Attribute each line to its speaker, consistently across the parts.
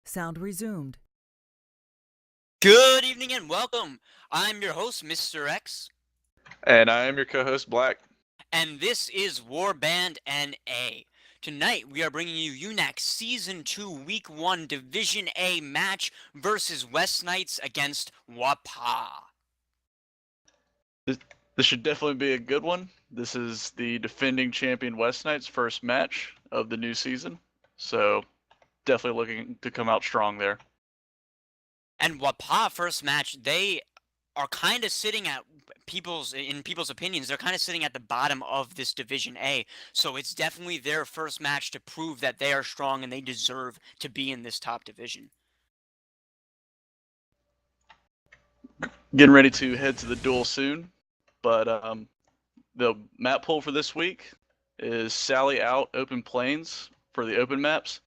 Speaker 1: Sound resumed.
Speaker 2: Good evening and welcome. I'm your host, Mr. X,
Speaker 3: And I am your co-host, Black.
Speaker 2: and this is Warband NA. Tonight we are bringing you UNAC Season 2 Week 1 Division A match versus West Knights against Wappaw.
Speaker 3: This should definitely be a good one. This is the defending champion West Knights' first match of the new season, so definitely looking to come out strong there.
Speaker 2: And Wappaw first match, they are kind of sitting at people's opinions, they're kind of sitting at the bottom of this Division A. So it's definitely their first match to prove that they are strong and they deserve to be in this top division.
Speaker 3: Getting ready to head to the duel soon, but the map pool for this week is Sally Out Open Plains for the open maps,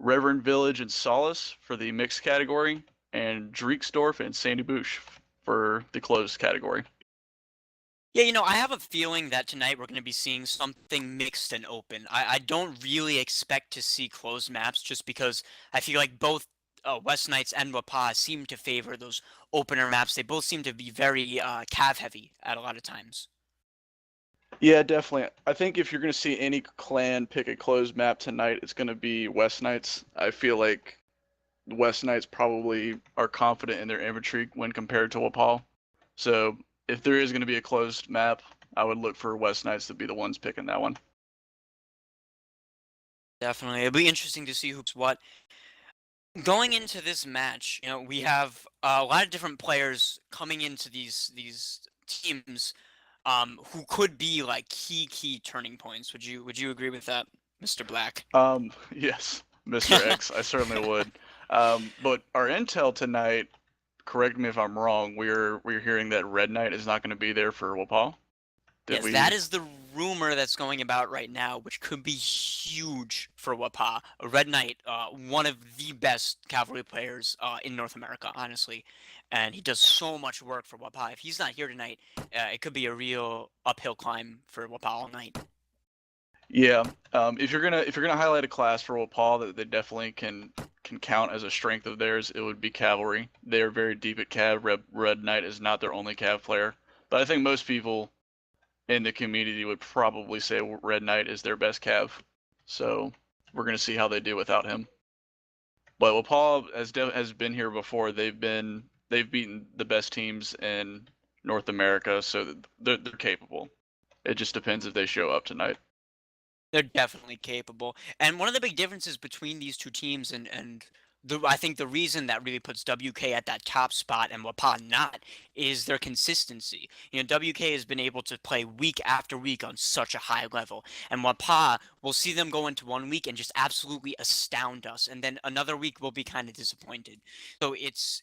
Speaker 3: Reverend Village and Solace for the mixed category, and Dreeksdorf and Sandy Bush for the closed category.
Speaker 2: Yeah, I have a feeling that tonight we're going to be seeing something mixed and open. I don't really expect to see closed maps just because I feel like both West Knights and Wappaw seem to favor those opener maps. They both seem to be very cav heavy at a lot of times.
Speaker 3: Yeah, definitely. I think if you're going to see any clan pick a closed map tonight, it's going to be West Knights. I feel like West Knights probably are confident in their infantry when compared to Wappaw. So if there is going to be a closed map, I would look for West Knights to be the ones picking that one.
Speaker 2: Definitely. It'll be interesting to see who's what. Going into this match, we have a lot of different players coming into these teams who could be like key turning points. Would you agree with that, Mr. Black?
Speaker 3: Yes, Mr. X, I certainly would. But our intel tonight, correct me if I'm wrong, we're hearing that Red Knight is not going to be there for Wappaw.
Speaker 2: Yes, that is the rumor that's going about right now, which could be huge for Wappaw. A Red Knight, one of the best cavalry players in North America, honestly, and he does so much work for Wappaw. If he's not here tonight, it could be a real uphill climb for Wappaw all night.
Speaker 3: Yeah, if you're gonna highlight a class for Wappaw that they definitely can count as a strength of theirs, it would be cavalry. They are very deep at cav. Red Knight is not their only cav player, but I think most people in the community would probably say Red Knight is their best cav. So we're gonna see how they do without him. But Wappaw has been here before. They've beaten the best teams in North America, so they're capable. It just depends if they show up tonight.
Speaker 2: They're definitely capable. And one of the big differences between these two teams I think the reason that really puts WK at that top spot and Wappaw not is their consistency. WK has been able to play week after week on such a high level. And Wappaw, we'll see them go into one week and just absolutely astound us. And then another week we'll be kind of disappointed. So it's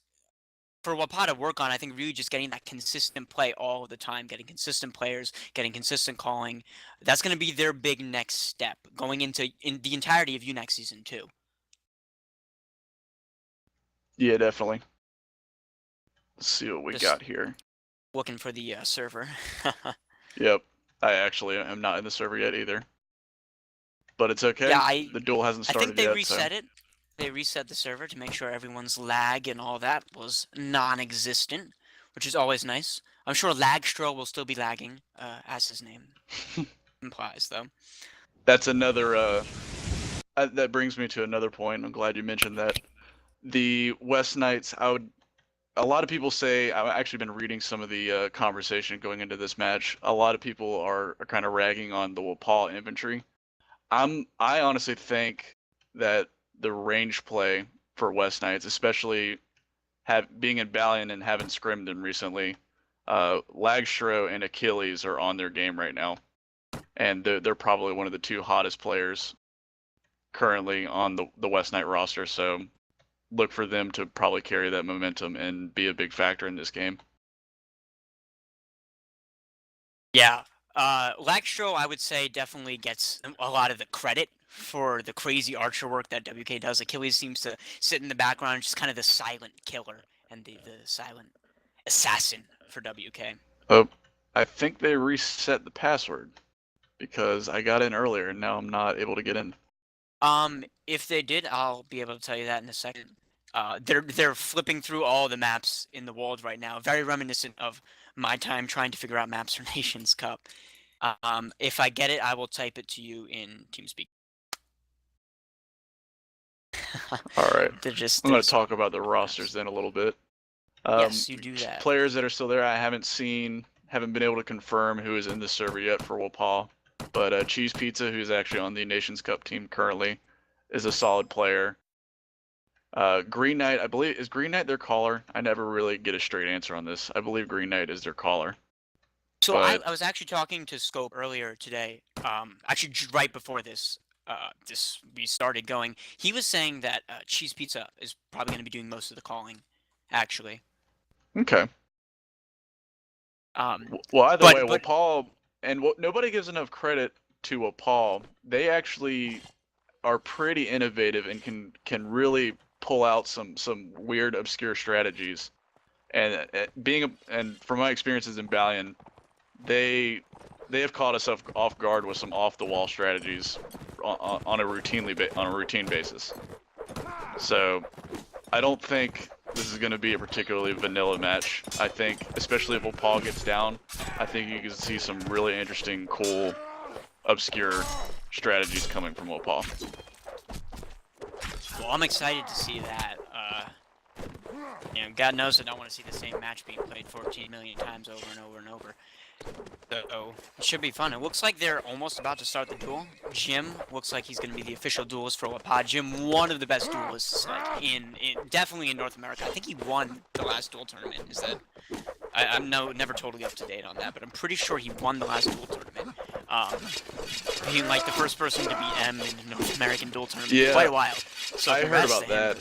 Speaker 2: for Wappaw to work on, I think really just getting that consistent play all the time, getting consistent players, getting consistent calling. That's going to be their big next step going into the entirety of UNAC Season 2.
Speaker 3: Yeah, definitely. Let's see what we
Speaker 2: Just
Speaker 3: got here.
Speaker 2: looking for the server.
Speaker 3: Yep, I actually am not in the server yet either. But it's okay.
Speaker 2: Yeah,
Speaker 3: the duel hasn't
Speaker 2: I
Speaker 3: started
Speaker 2: think they
Speaker 3: yet.
Speaker 2: reset it. They reset the server to make sure everyone's lag and all that was non-existent, which is always nice. I'm sure Lagstro will still be lagging, as his name implies, though.
Speaker 3: That's another. That brings me to another point. I'm glad you mentioned that. The West Knights, a lot of people say, I've actually been reading some of the conversation going into this match. A lot of people are kind of ragging on the Wappaw infantry. I honestly think that the range play for West Knights, especially being in Balian and having scrimmed them recently, Lagstro and Achilles are on their game right now, and they're probably one of the two hottest players currently on the West Knight roster. So look for them to probably carry that momentum and be a big factor in this game.
Speaker 2: Yeah, Lagstro, I would say, definitely gets a lot of the credit for the crazy archer work that WK does. Achilles seems to sit in the background, just kind of the silent killer and the silent assassin for WK.
Speaker 3: Oh, I think they reset the password because I got in earlier and now I'm not able to get in.
Speaker 2: If they did, I'll be able to tell you that in a second. They're flipping through all the maps in the world right now. Very reminiscent of my time trying to figure out maps for Nations Cup. If I get it, I will type it to you in TeamSpeak.
Speaker 3: All right.
Speaker 2: They're just
Speaker 3: I'm going to
Speaker 2: there's
Speaker 3: talk about the
Speaker 2: maps.
Speaker 3: rosters then a little bit.
Speaker 2: Yes, you do that.
Speaker 3: Players that are still there, I haven't been able to confirm who is in the server yet for Wappaw. But Cheese Pizza, who's actually on the Nations Cup team currently, is a solid player. Green Knight, I believe, is Green Knight their caller? I never really get a straight answer on this. I believe Green Knight is their caller.
Speaker 2: So
Speaker 3: But
Speaker 2: I was actually talking to Scope earlier today. Actually right before this we started going. He was saying that Cheese Pizza is probably going to be doing most of the calling, actually.
Speaker 3: okay.
Speaker 2: Um,
Speaker 3: Well, either way,
Speaker 2: but
Speaker 3: Wappaw, and nobody gives enough credit to Wappaw. They actually are pretty innovative and can really pull out some weird, obscure strategies. And and from my experiences in Balian, they have caught us off guard with some off the wall strategies on a routine basis. So I don't think this is going to be a particularly vanilla match. I think, especially if Wappaw gets down, I think you can see some really interesting, cool, obscure strategies coming from Wappaw.
Speaker 2: well, I'm excited to see that. God knows I don't want to see the same match being played 14 million times over and over and over. So it should be fun. It looks like they're almost about to start the duel. Jim looks like he's going to be the official duelist for Wappaw. Jim, one of the best duelists, like definitely in North America. I think he won the last duel tournament. Is that? I'm never totally up to date on that, but I'm pretty sure he won the last duel tournament. Being like the first person to beat M in the North American duel tournament in quite a while. So
Speaker 3: I heard about
Speaker 2: that.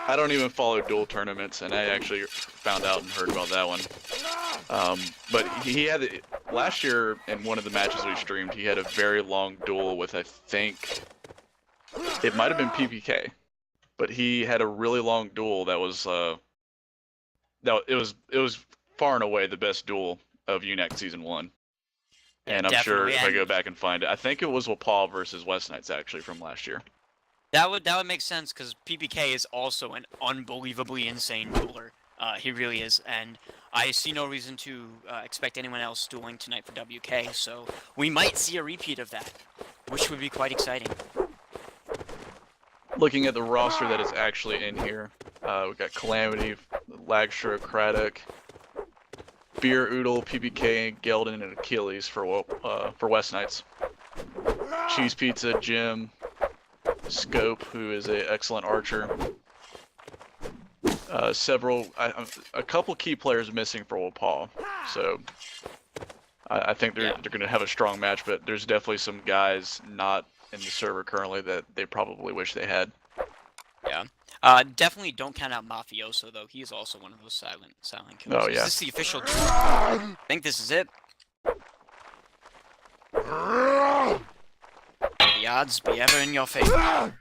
Speaker 3: I don't even follow duel tournaments, and I actually found out and heard about that one. But he had last year in one of the matches we streamed, he had a very long duel with, I think it might have been PPK, but he had a really long duel that was it was far and away the best duel of UNAC Season 1. And I'm sure if I go back and find it, I think it was Wappaw versus West Knights actually from last year.
Speaker 2: That would make sense because PPK is also an unbelievably insane dueler. He really is, and I see no reason to expect anyone else dueling tonight for WK. So we might see a repeat of that, which would be quite exciting.
Speaker 3: Looking at the roster that is actually in here, we got Calamity, Lagstro, Craddock, Beer Oodle, PPK, Geldon, and Achilles for West Knights. Cheese Pizza, Jim, Scope, who is an excellent archer. A couple key players missing for Wappaw, so I think they're going to have a strong match. But there's definitely some guys not in the server currently that they probably wish they had.
Speaker 2: Yeah. Definitely don't count out Mafioso though. He is also one of those silent killers.
Speaker 3: Oh yeah.
Speaker 2: Is this the official duel? I think this is it. May the odds be ever in your favor.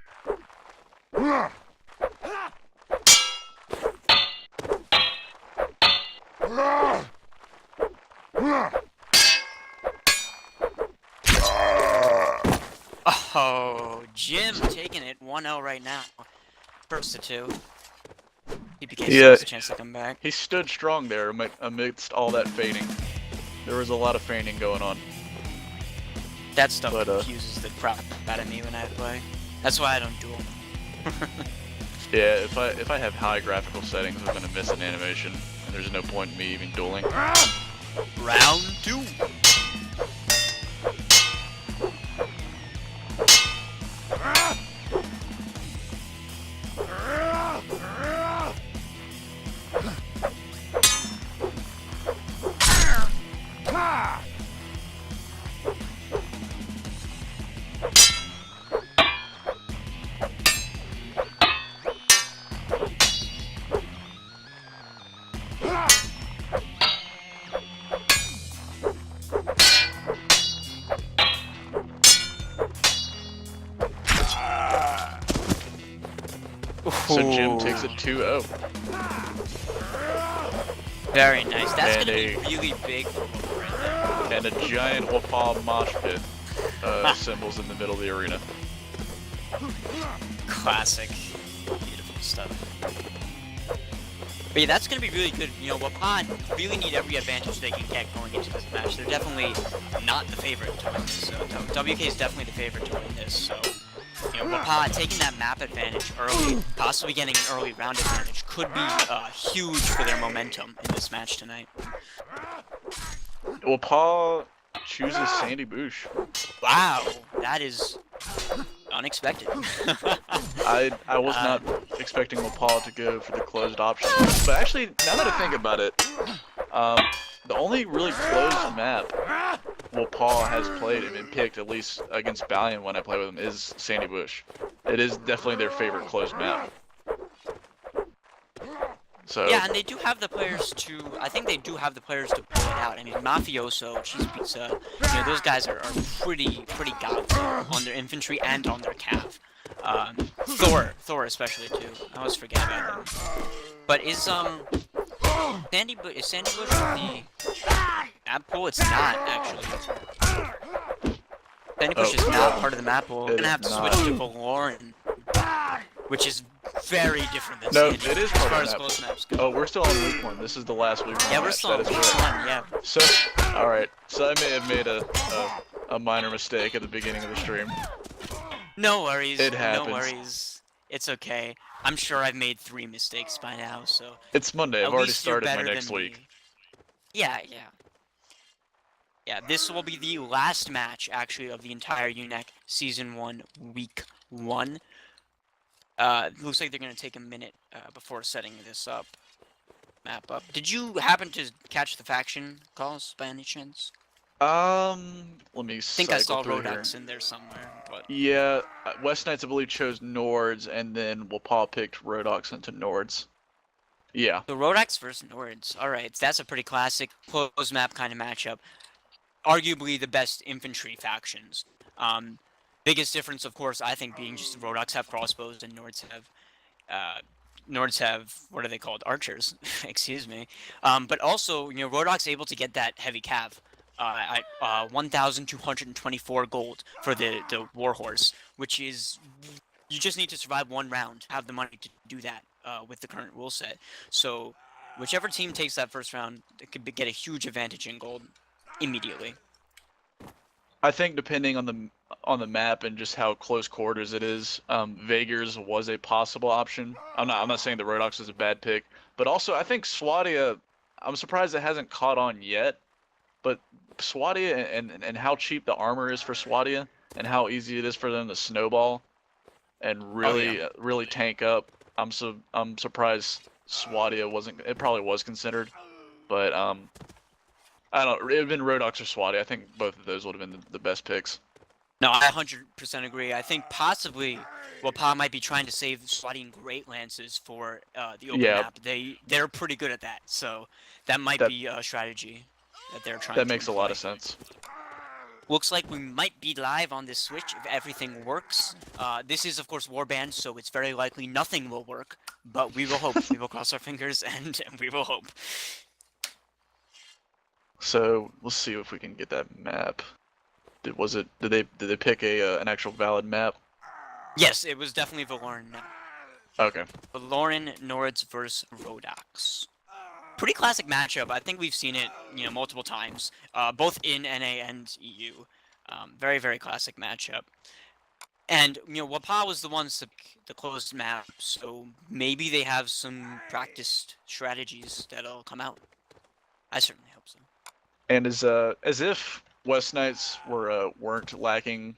Speaker 2: Oh, Jim taking it 1-0 right now. First to two. PPK still has a chance to come back.
Speaker 3: He stood strong there amidst all that feigning. There was a lot of feigning going on.
Speaker 2: That stuff confuses the crap out of me when I play. That's why I don't duel.
Speaker 3: Yeah, if I have high graphical settings, I'm gonna miss an animation, and there's no point in me even dueling.
Speaker 2: Round 2.
Speaker 3: So Jim takes it 2-0.
Speaker 2: Very nice. That's going to be really big for Wappaw right there.
Speaker 3: And a giant Wappaw mosh pit symbols in the middle of the arena.
Speaker 2: Classic. Beautiful stuff. But yeah, that's going to be really good. You know, Wappaw really need every advantage they can get going into this match. They're definitely not the favorite to win this. So WK is definitely the favorite to win this. So, you know, Wappaw taking that map advantage early, possibly getting an early round advantage, could be huge for their momentum in this match tonight.
Speaker 3: Wappaw chooses Sandy Boosh.
Speaker 2: Wow, that is unexpected.
Speaker 3: I was not expecting Wappaw to go for the closed option, but actually, now that I think about it, the only really closed map Wappaw has played and been picked, at least against Valiant when I play with him, is Sandy Bush. It is definitely their favorite closed map. So
Speaker 2: yeah, and they do have the players to. I think they do have the players to pull it out. I mean, Mafioso, Cheese Pizza, you know, those guys are pretty god on their infantry and on their cav. Thor especially too. I always forget about him. But is Sandy Bush the map pool? It's not actually. Sandy Bush is not part of the map pool. We're gonna have to switch to Valoran, which is very different than
Speaker 3: no,
Speaker 2: Sandy
Speaker 3: it is
Speaker 2: as
Speaker 3: part
Speaker 2: far
Speaker 3: of
Speaker 2: as
Speaker 3: the
Speaker 2: close
Speaker 3: map.
Speaker 2: maps go.
Speaker 3: Oh, we're still on week 1. This is the last week 1
Speaker 2: Yeah, we're
Speaker 3: match.
Speaker 2: still on
Speaker 3: That
Speaker 2: week
Speaker 3: is
Speaker 2: 1,
Speaker 3: correct.
Speaker 2: yeah.
Speaker 3: So, alright. So I may have made a minor mistake at the beginning of the stream.
Speaker 2: No worries.
Speaker 3: It happens.
Speaker 2: No worries. It's okay. I'm sure I've made 3 mistakes by now, so.
Speaker 3: It's Monday. I've
Speaker 2: at
Speaker 3: already
Speaker 2: least you're
Speaker 3: started my
Speaker 2: better
Speaker 3: next
Speaker 2: than
Speaker 3: week.
Speaker 2: me. Yeah. Yeah, this will be the last match, actually, of the entire UNAC Season 1, Week 1. Looks like they're going to take a minute before setting this up. Map up. Did you happen to catch the faction calls by any chance?
Speaker 3: Let me
Speaker 2: I think I saw
Speaker 3: cycle through
Speaker 2: Rodax
Speaker 3: here.
Speaker 2: in there somewhere, but...
Speaker 3: Yeah, West Knights, I believe, chose Nords, and then Wappaw picked Rodox into Nords. Yeah.
Speaker 2: So Rodax versus Nords. Alright, that's a pretty classic closed map kind of matchup. Arguably the best infantry factions. Biggest difference, of course, I think, being just Rodox have crossbows and Nords have what are they called? Archers. Excuse me. But also, you know, Rodox able to get that heavy cav at 1,224 gold for the Warhorse, which is you just need to survive 1 round, have the money to do that with the current rule set. So whichever team takes that first round, it could get a huge advantage in gold immediately.
Speaker 3: I think depending on the map and just how close quarters it is, Vagers was a possible option. I'm not saying the Rodox is a bad pick, but also I think Swadia, I'm surprised it hasn't caught on yet, but Swadia and how cheap the armor is for Swadia and how easy it is for them to snowball and really tank up. I'm surprised Swadia wasn't. It probably was considered, but I don't know. It would have been Rodox or Swadia. I think both of those would have been the best picks.
Speaker 2: No, I 100% agree. I think possibly Wappaw might be trying to save Swadian Great Lances for the open map. They're pretty good at that, so that might be a strategy that they're trying to
Speaker 3: That makes a lot of sense.
Speaker 2: Looks like we might be live on this Switch if everything works. This is, of course, Warband, so it's very likely nothing will work, but we will hope. We will cross our fingers and we will hope.
Speaker 3: So let's see if we can get that map. Did they pick an actual valid map?
Speaker 2: Yes, it was definitely Valoran.
Speaker 3: Okay.
Speaker 2: Valoran Nords versus Rodox. Pretty classic matchup. I think we've seen it, you know, multiple times, both in NA and EU. Very, very classic matchup. And, you know, Wappaw was the ones to pick the closed map, so maybe they have some practiced strategies that'll come out. I certainly hope so.
Speaker 3: And as if West Knights weren't lacking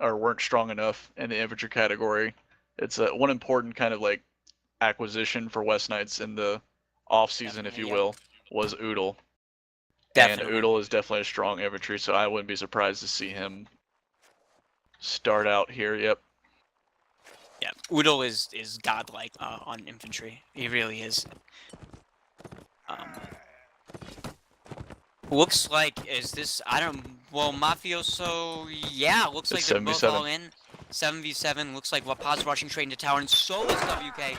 Speaker 3: or weren't strong enough in the infantry category, it's one important kind of like acquisition for West Knights in the off season, if you will, was Oodle.
Speaker 2: Definitely.
Speaker 3: And Oodle is definitely a strong infantry, so I wouldn't be surprised to see him start out here. Yep.
Speaker 2: Yeah, Oodle is godlike on infantry. He really is. Looks like well, Mafioso, yeah, looks like they're both all in. 7v7, looks like Wappaw's rushing straight into tower, and so is WK.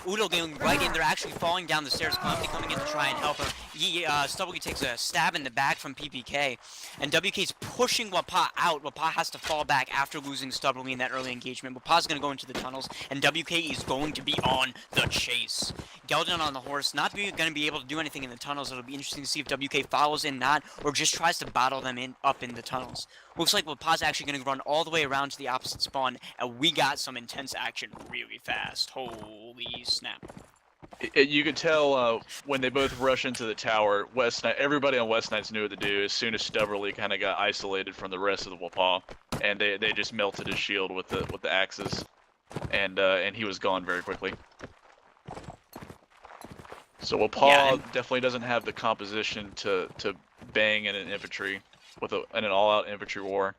Speaker 2: Oodle getting right in, they're actually falling down the stairs, Calamity coming in to try and help her. Stubbley takes a stab in the back from PPK, and WK's pushing Wappaw out. Wappaw has to fall back after losing Stubbley in that early engagement. Wapaw's going to go into the tunnels, and WK is going to be on the chase. Geldon on the horse, not going to be able to do anything in the tunnels. It'll be interesting to see if WK follows in not, or just tries to bottle them up in the tunnels. Looks like Wapaw's actually going to run all the way around to the opposite spawn, and we got some intense action really fast. Holy snap.
Speaker 3: You could tell when they both rush into the tower, everybody on West Knights knew what to do as soon as Stubberly kind of got isolated from the rest of the Wappaw, and they just melted his shield with the axes, and he was gone very quickly. So Wappaw definitely doesn't have the composition to bang in an infantry with in an all-out infantry war.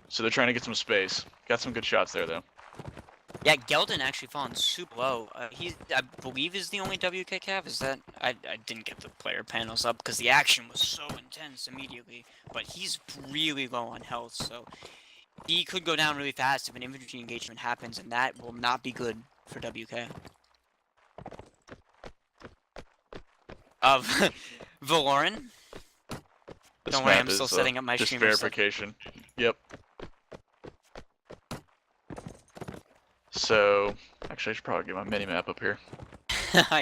Speaker 3: So they're trying to get some space. Got some good shots there though.
Speaker 2: Yeah, Geldon actually fallen super low. I believe, is the only WK cav. Is that? I didn't get the player panels up because the action was so intense immediately. But he's really low on health, so he could go down really fast if an infantry engagement happens, and that will not be good for WK. Valoran? Don't worry, I'm still setting up my
Speaker 3: just
Speaker 2: streamer
Speaker 3: verification. Yep. So, actually, I should probably get my mini-map up here.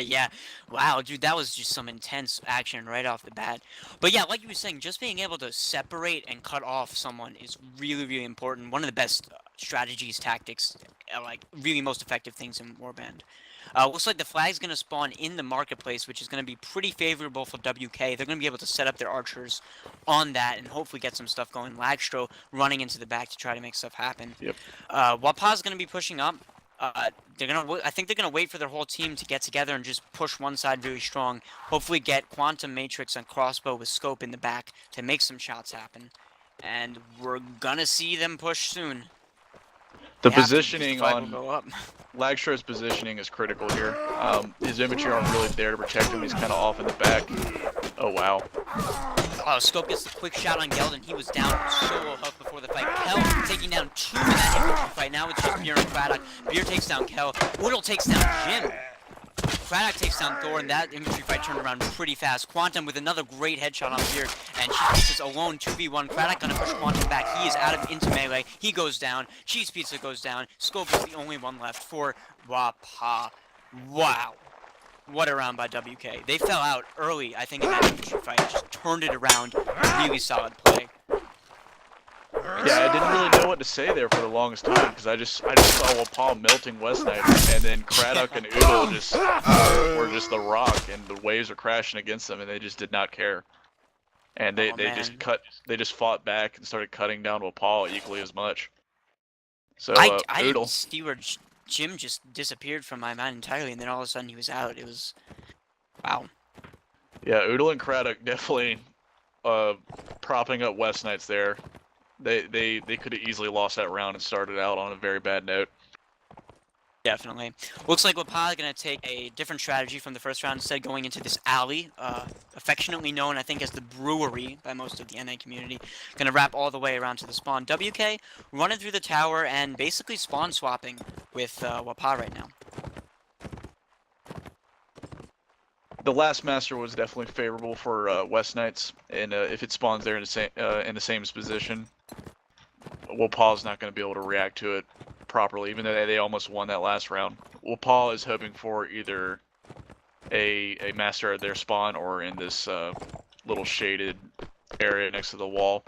Speaker 2: Yeah, wow, dude, that was just some intense action right off the bat. But yeah, like you were saying, just being able to separate and cut off someone is really, really important. One of the best strategies, tactics, like really most effective things in Warband. Looks like the flag's going to spawn in the marketplace, which is going to be pretty favorable for WK. They're going to be able to set up their archers on that and hopefully get some stuff going. Lagstro running into the back to try to make stuff happen.
Speaker 3: Yep.
Speaker 2: Wapaw's going to be pushing up. I think they're gonna wait for their whole team to get together and just push one side really strong. Hopefully get Quantum Matrix and Crossbow with scope in the back to make some shots happen. And we're gonna see them push soon.
Speaker 3: The positioning on Lagstro's positioning is critical here. His infantry aren't really there to protect him. He's kind of off in the back. Oh wow.
Speaker 2: Scope gets the quick shot on Geldon. He was down so low health before the fight. Kel taking down 2 in that infantry fight. Now it's just Beer and Craddock. Beer takes down Kel. Oodle takes down Jim. Craddock takes down Thor, and that infantry fight turned around pretty fast. Quantum with another great headshot on Beer, and Cheese Pizza's alone 2v1. Craddock gonna push Quantum back. He is into melee. He goes down. Cheese Pizza goes down. Scope is the only one left for Wappaw. Wow. What a round by WK. They fell out early, I think, in that infantry fight. Just turned it around. Really solid play.
Speaker 3: Yeah, I didn't really know what to say there for the longest time because I just saw Wappaw melting West Knight, and then Craddock and Oodle were just the rock, and the waves were crashing against them, and they just did not care. And they just fought back and started cutting down Wappaw equally as much. So Oodle.
Speaker 2: Steward Jim just disappeared from my mind entirely, and then all of a sudden he was out. It was wow.
Speaker 3: Yeah, Oodle and Craddock definitely propping up West Knights there. They could have easily lost that round and started out on a very bad note.
Speaker 2: Definitely. Looks like Wappaw is going to take a different strategy from the first round, instead going into this alley, affectionately known, I think, as the Brewery by most of the NA community. Going to wrap all the way around to the spawn. WK running through the tower and basically spawn swapping with Wappaw right now.
Speaker 3: The last master was definitely favorable for West Knights, and if it spawns there in the same position, Wapaw's not going to be able to react to it properly, even though they almost won that last round. Wappaw is hoping for either a master at their spawn or in this little shaded area next to the wall.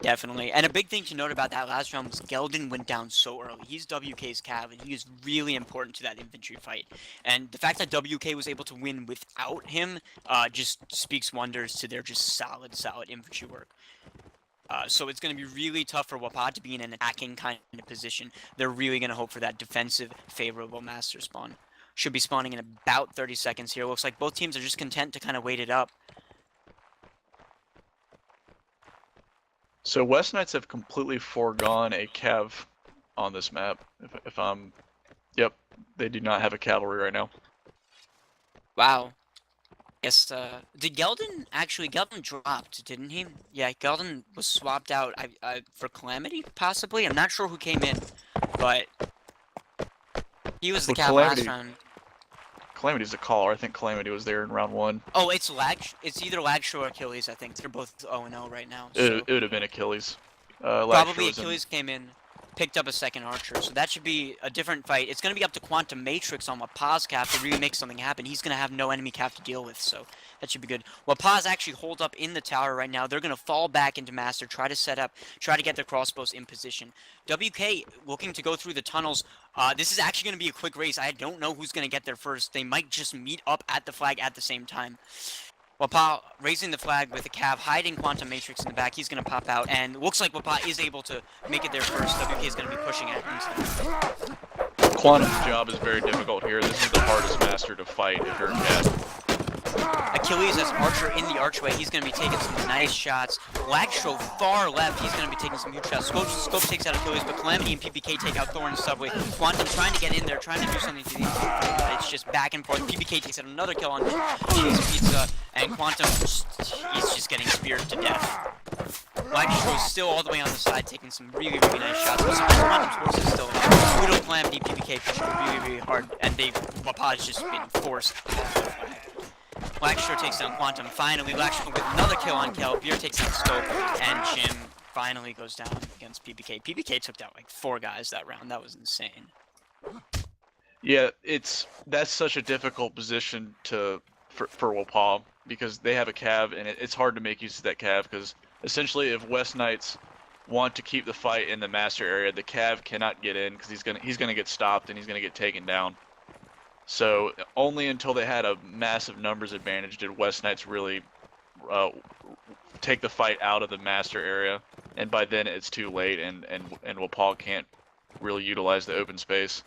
Speaker 2: Definitely. And a big thing to note about that last round was Geldon went down so early. He's WK's cav, and he is really important to that infantry fight. And the fact that WK was able to win without him just speaks wonders to their just solid infantry work. So it's going to be really tough for Wappaw to be in an attacking kind of position. They're really going to hope for that defensive, favorable master spawn. Should be spawning in about 30 seconds here. Looks like both teams are just content to kind of wait it up.
Speaker 3: So West Knights have completely foregone a cav on this map. If I'm, yep, they do not have a cavalry right now.
Speaker 2: Wow. Yes, did Geldon dropped, didn't he? Yeah, Geldon was swapped out for Calamity, possibly? I'm not sure who came in, but he was the cav last round.
Speaker 3: Calamity's a caller. I think Calamity was there in round 1.
Speaker 2: Oh, it's either Lagshore or Achilles. I think they're both 0-0 right now.
Speaker 3: It
Speaker 2: So
Speaker 3: would have been Achilles.
Speaker 2: probably
Speaker 3: was in.
Speaker 2: Achilles came in, picked up a second archer. So that should be a different fight. It's going to be up to Quantum Matrix on Wappaw's cap to really make something happen. He's going to have no enemy cap to deal with, so that should be good. Wappaw's actually holed up in the tower right now. They're going to fall back into Master, try to set up, try to get their crossbows in position. WK looking to go through the tunnels. This is actually going to be a quick race. I don't know who's going to get there first. They might just meet up at the flag at the same time. Wappaw raising the flag with a cav, hiding Quantum Matrix in the back. He's going to pop out, and looks like Wappaw is able to make it there first. WK is going to be pushing it into
Speaker 3: Quantum's job is very difficult here. This is the hardest master to fight if you're a cat.
Speaker 2: Achilles as Archer in the archway. He's going to be taking some nice shots. Lagstro far left. He's going to be taking some huge shots. Scope takes out Achilles, but Calamity and PPK take out Thor and Subway. Quantum trying to get in there, trying to do something to these. It's just back and forth. PPK takes out another kill on Cheese Pizza, and Quantum is just getting speared to death. Lagstro is still all the way on the side, taking some really, really nice shots. But Quantum's horse is still alive. Widow, Calamity, PPK pushing really, really hard, and Wappaw's just been forced. Lagstro takes down Quantum. Finally, Lagstro with another kill on Kel. Beer takes down Scope, and Jim finally goes down against PPK. PPK took out like 4 guys that round. That was insane.
Speaker 3: Yeah, that's such a difficult position for Wappaw because they have a cav, and it's hard to make use of that cav because essentially if West Knights want to keep the fight in the master area, the cav cannot get in because he's gonna get stopped and he's gonna get taken down. So only until they had a massive numbers advantage did West Knights really take the fight out of the master area, and by then it's too late, and Wappaw can't really utilize the open space.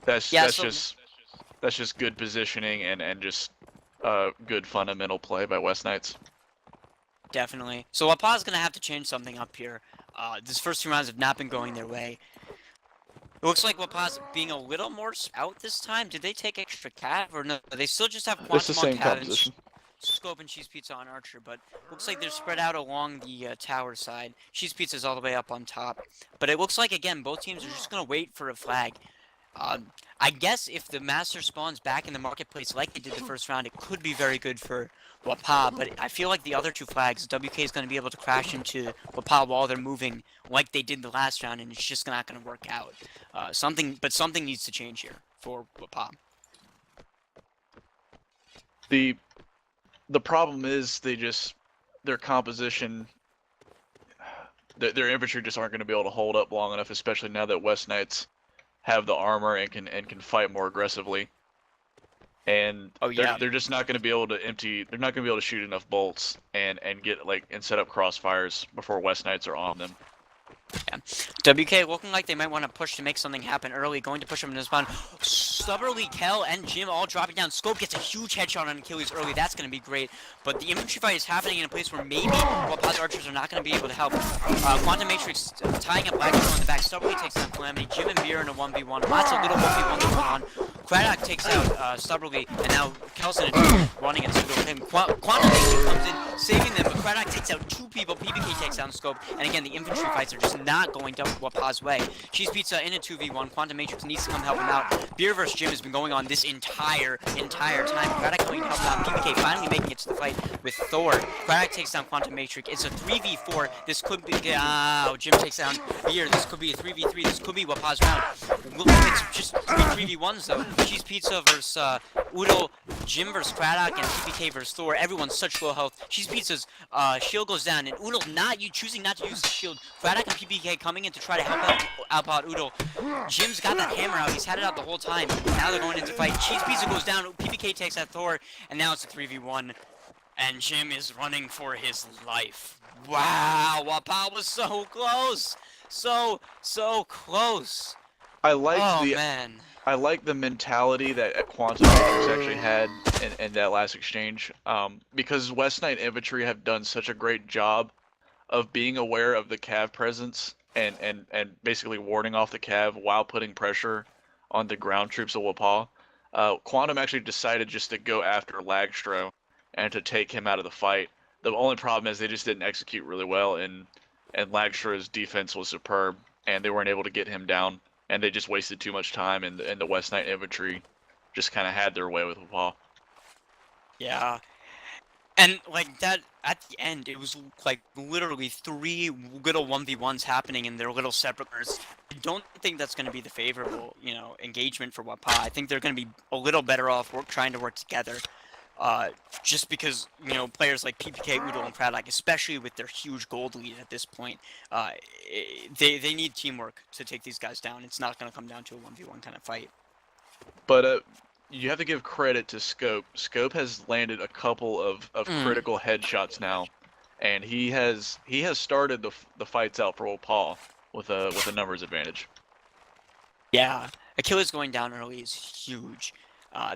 Speaker 3: That's just good positioning and just good fundamental play by West Knights.
Speaker 2: Definitely. So Wappaw's gonna have to change something up here. These first 2 rounds have not been going their way. It looks like Wappaw's being a little more out this time. Did they take extra cav or no? They still just have Quantum on cav and Scope and Cheese Pizza on Archer, but looks like they're spread out along the tower side. Cheese Pizza's all the way up on top. But it looks like, again, both teams are just going to wait for a flag. I guess if the Master spawns back in the marketplace like they did the first round, it could be very good for Wappaw, but I feel like the other 2 flags, WK is going to be able to crash into Wappaw while they're moving like they did the last round, and it's just not going to work out. Something needs to change here for Wappaw.
Speaker 3: The problem is their composition, their infantry just aren't going to be able to hold up long enough, especially now that West Knights have the armor and can fight more aggressively. And they're just not going to be able to they're not going to be able to shoot enough bolts and set up crossfires before West Knights are on them.
Speaker 2: Yeah. WK looking like they might want to push to make something happen early, going to push them into spawn. Stubbornly, Kel and Jim all dropping down. Scope gets a huge headshot on Achilles early. That's going to be great. But the infantry fight is happening in a place where maybe Wappaw's archers are not going to be able to help. Quantum Matrix tying up Lagstro in the back. Stubbornly takes down Calamity. Jim and Beer in a 1v1. Lots of little 1v1s going on. Craddock takes out Stubborly, and now Kelson running into him. Quantum Matrix comes in, saving them, but Craddock takes out 2 people. PPK takes down Scope, and again, the infantry fights are just not going Wappaw's way. Cheese Pizza in a 2v1. Quantum Matrix needs to come help him out. Beer vs. Jim has been going on this entire time. Craddock coming to help him out. PPK finally making it to the fight with Thor. Craddock takes down Quantum Matrix. It's a 3v4. This could be... Jim takes down Beer. This could be a 3v3. This could be Wappaw's round. It's just 3v1s though. Cheese Pizza versus Udo, Jim versus Craddock, and PPK versus Thor. Everyone's such low health. Cheese Pizza's shield goes down, and Udo choosing not to use the shield. Craddock and PPK coming in to try to help out Udo. Jim's got that hammer out. He's had it out the whole time. Now they're going into fight. Cheese Pizza goes down. PPK takes out Thor, and now it's a 3v1. And Jim is running for his life. Wow, Wappaw was so close. So close.
Speaker 3: I like the mentality that Quantum Matrix actually had in that last exchange, because West Knight infantry have done such a great job of being aware of the cav presence and basically warding off the cav while putting pressure on the ground troops of Wappaw. Quantum actually decided just to go after Lagstro and to take him out of the fight. The only problem is they just didn't execute really well, and Lagstro's defense was superb, and they weren't able to get him down. And they just wasted too much time, and the West Knight infantry just kind of had their way with Wappaw.
Speaker 2: Yeah. And like that at the end, it was like literally three little 1v1s happening in their little separate corners. I don't think that's going to be the favorable, engagement for Wappaw. I think they're going to be a little better off trying to work together. Just because, players like PPK, Udo, and Craddock, especially with their huge gold lead at this point, they need teamwork to take these guys down. It's not going to come down to a 1v1 kind of fight.
Speaker 3: But you have to give credit to Scope. Scope has landed a couple of critical headshots now, and he has started the fights out for Wappaw with a numbers advantage.
Speaker 2: Yeah, Achilles going down early is huge.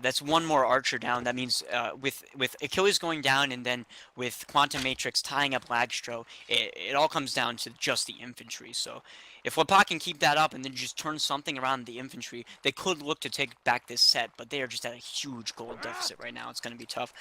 Speaker 2: That's one more archer down. That means with Achilles going down and then with Quantum Matrix tying up Lagstro, it all comes down to just the infantry. So if Wappaw can keep that up and then just turn something around the infantry, they could look to take back this set, but they are just at a huge gold deficit right now. It's going to be tough.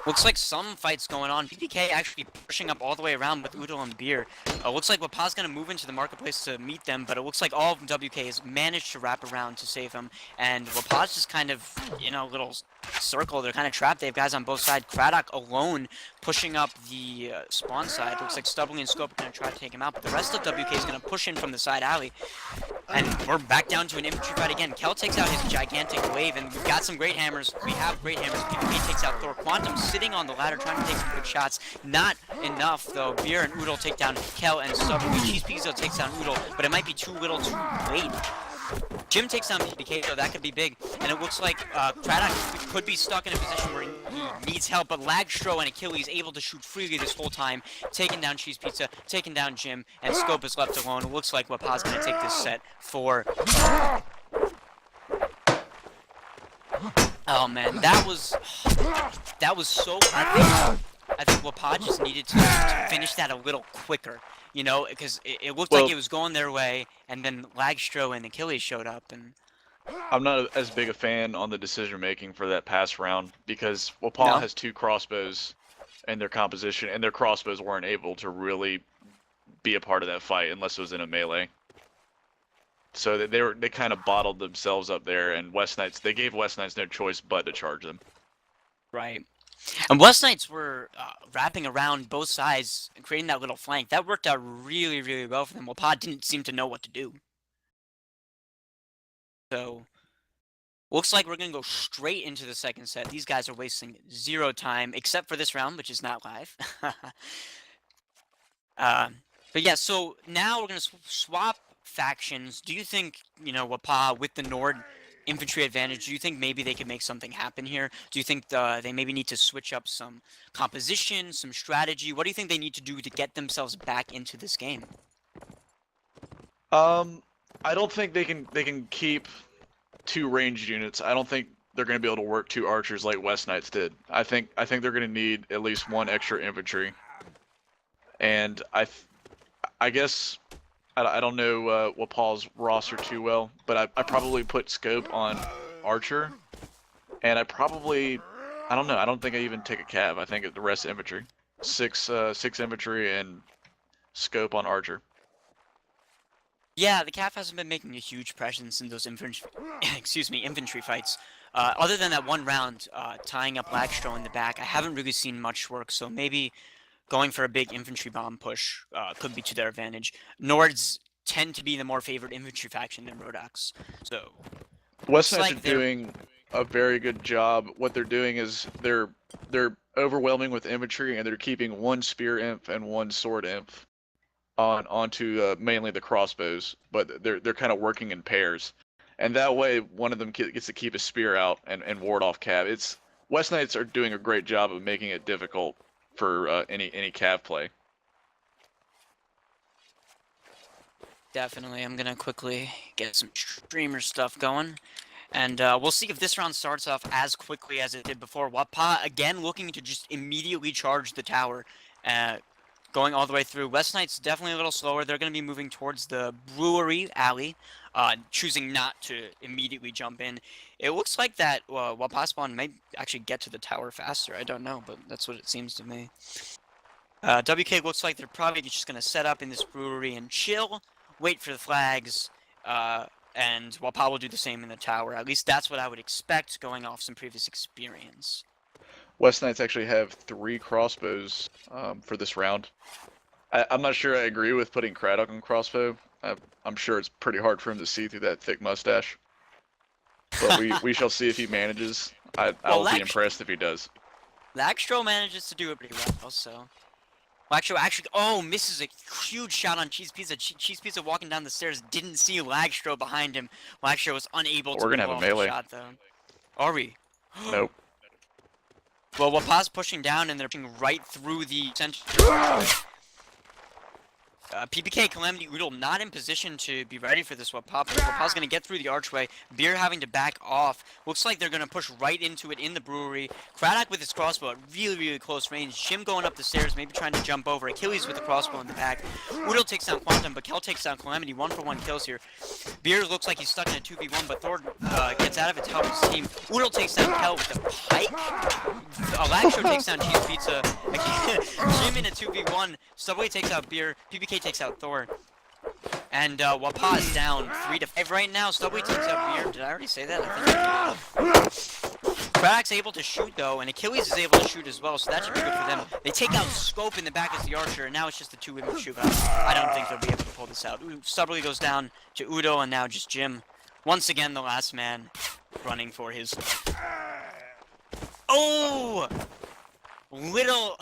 Speaker 2: Looks like some fights going on. PPK actually pushing up all the way around with Udo and Beer. Looks like Wappaw's going to move into the marketplace to meet them, but it looks like all of WK has managed to wrap around to save him. And Wappaw's just kind of in a little circle. They're kind of trapped. They have guys on both sides. Craddock alone pushing up the spawn side. Looks like Stubbly and Scope are going to try to take him out, but the rest of WK is going to push in from the side alley. And we're back down to an infantry fight again. Kel takes out his gigantic wave, and we've got some great hammers. We have great hammers. PPK takes out Thor. Quantum sitting on the ladder trying to take some good shots. Not enough, though. Beer and Oodle take down Kel and Stubbly. Cheese Pizzo takes down Oodle, but it might be too little too late. Jim takes down PPK, though. That could be big. And it looks like Craddock could be stuck in a position where he needs help, but Lagstro and Achilles able to shoot freely this whole time, taking down Cheese Pizza, taking down Jim, and Scope is left alone. It looks like Wappaw's going to take this set for... Oh, man. That was so... I think Wappaw just needed to finish that a little quicker. Because it looked like it was going their way, and then Lagstro and Achilles showed up, and...
Speaker 3: I'm not as big a fan on the decision making for that pass round, because Wappaw has two crossbows in their composition, and their crossbows weren't able to really be a part of that fight unless it was in a melee. So they kind of bottled themselves up there, and they gave West Knights no choice but to charge them.
Speaker 2: Right. And West Knights were wrapping around both sides and creating that little flank. That worked out really, really well for them. Wappaw didn't seem to know what to do. So, looks like we're going to go straight into the second set. These guys are wasting zero time, except for this round, which is not live. But yeah, so now we're going to swap factions. Do you think, Wappaw with the Nord infantry advantage, do you think maybe they could make something happen here? Do you think they maybe need to switch up some composition, some strategy? What do you think they need to do to get themselves back into this game?
Speaker 3: I don't think they can keep two ranged units. I don't think they're going to be able to work two archers like West Knights did. I think they're going to need at least one extra infantry. And I guess I don't know Wappaw's roster too well, but I probably put Scope on Archer, and I don't know. I don't think I even take a cav. I think the rest infantry, six infantry and Scope on Archer.
Speaker 2: Yeah, the cav hasn't been making a huge presence in those infantry fights. Other than that one round, tying up Lagstro in the back, I haven't really seen much work. So maybe going for a big infantry bomb push could be to their advantage. Nords tend to be the more favored infantry faction than Rodox. So
Speaker 3: West Knights are doing a very good job. What they're doing is they're overwhelming with infantry, and they're keeping one spear imp and one sword imp onto mainly the crossbows, but they're kind of working in pairs, and that way one of them gets to keep a spear out and ward off cav. West Knights are doing a great job of making it difficult for any cav play.
Speaker 2: Definitely, I'm gonna quickly get some streamer stuff going, and we'll see if this round starts off as quickly as it did before. Wappaw again looking to just immediately charge the tower, going all the way through. West Knights definitely a little slower. They're going to be moving towards the brewery alley, choosing not to immediately jump in. It looks like that Wappaw spawn may actually get to the tower faster. I don't know, but that's what it seems to me. WK looks like they're probably just going to set up in this brewery and chill, wait for the flags, and Wappaw will do the same in the tower. At least that's what I would expect going off some previous experience.
Speaker 3: West Knights actually have 3 crossbows for this round. I'm not sure I agree with putting Craddock on crossbow. I'm sure it's pretty hard for him to see through that thick mustache. But we shall see if he manages. I'll be impressed if he does.
Speaker 2: Lagstro manages to do it pretty well, so... Lagstro actually, misses a huge shot on Cheese Pizza. Cheese Pizza walking down the stairs didn't see Lagstro behind him. Lagstro was unable to
Speaker 3: We're gonna
Speaker 2: pull
Speaker 3: have
Speaker 2: off
Speaker 3: a melee
Speaker 2: the shot, though. Are we?
Speaker 3: Nope.
Speaker 2: Well, Wappaw's pushing down, and they're pushing right through the center. PPK, Calamity, Oodle not in position to be ready for this Wappaw. Wappaw's going to get through the archway. Beer having to back off. Looks like they're going to push right into it in the brewery. Craddock with his crossbow at really, really close range. Shim going up the stairs, maybe trying to jump over. Achilles with the crossbow in the back. Oodle takes down Quantum, but Kel takes down Calamity. 1-for-1 kills here. Beer looks like he's stuck in a 2v1, but Thor gets out of it to help his team. Oodle takes down Kel with the pike. Lagstro takes down Cheese Pizza. Jim in a 2v1. Subway takes out Beer. PPK takes out Thor. And Wappaw is down 3-5 right now. Subway takes out Beer. Did I already say that? I think Craddock's able to shoot though, and Achilles is able to shoot as well, so that should be good for them. They take out Scope in the back as the archer, and now it's just the 2 women shoot. I don't think they'll be able to pull this out. Subway goes down to Udo, and now just Jim. Once again, the last man running for his... Oh! Little...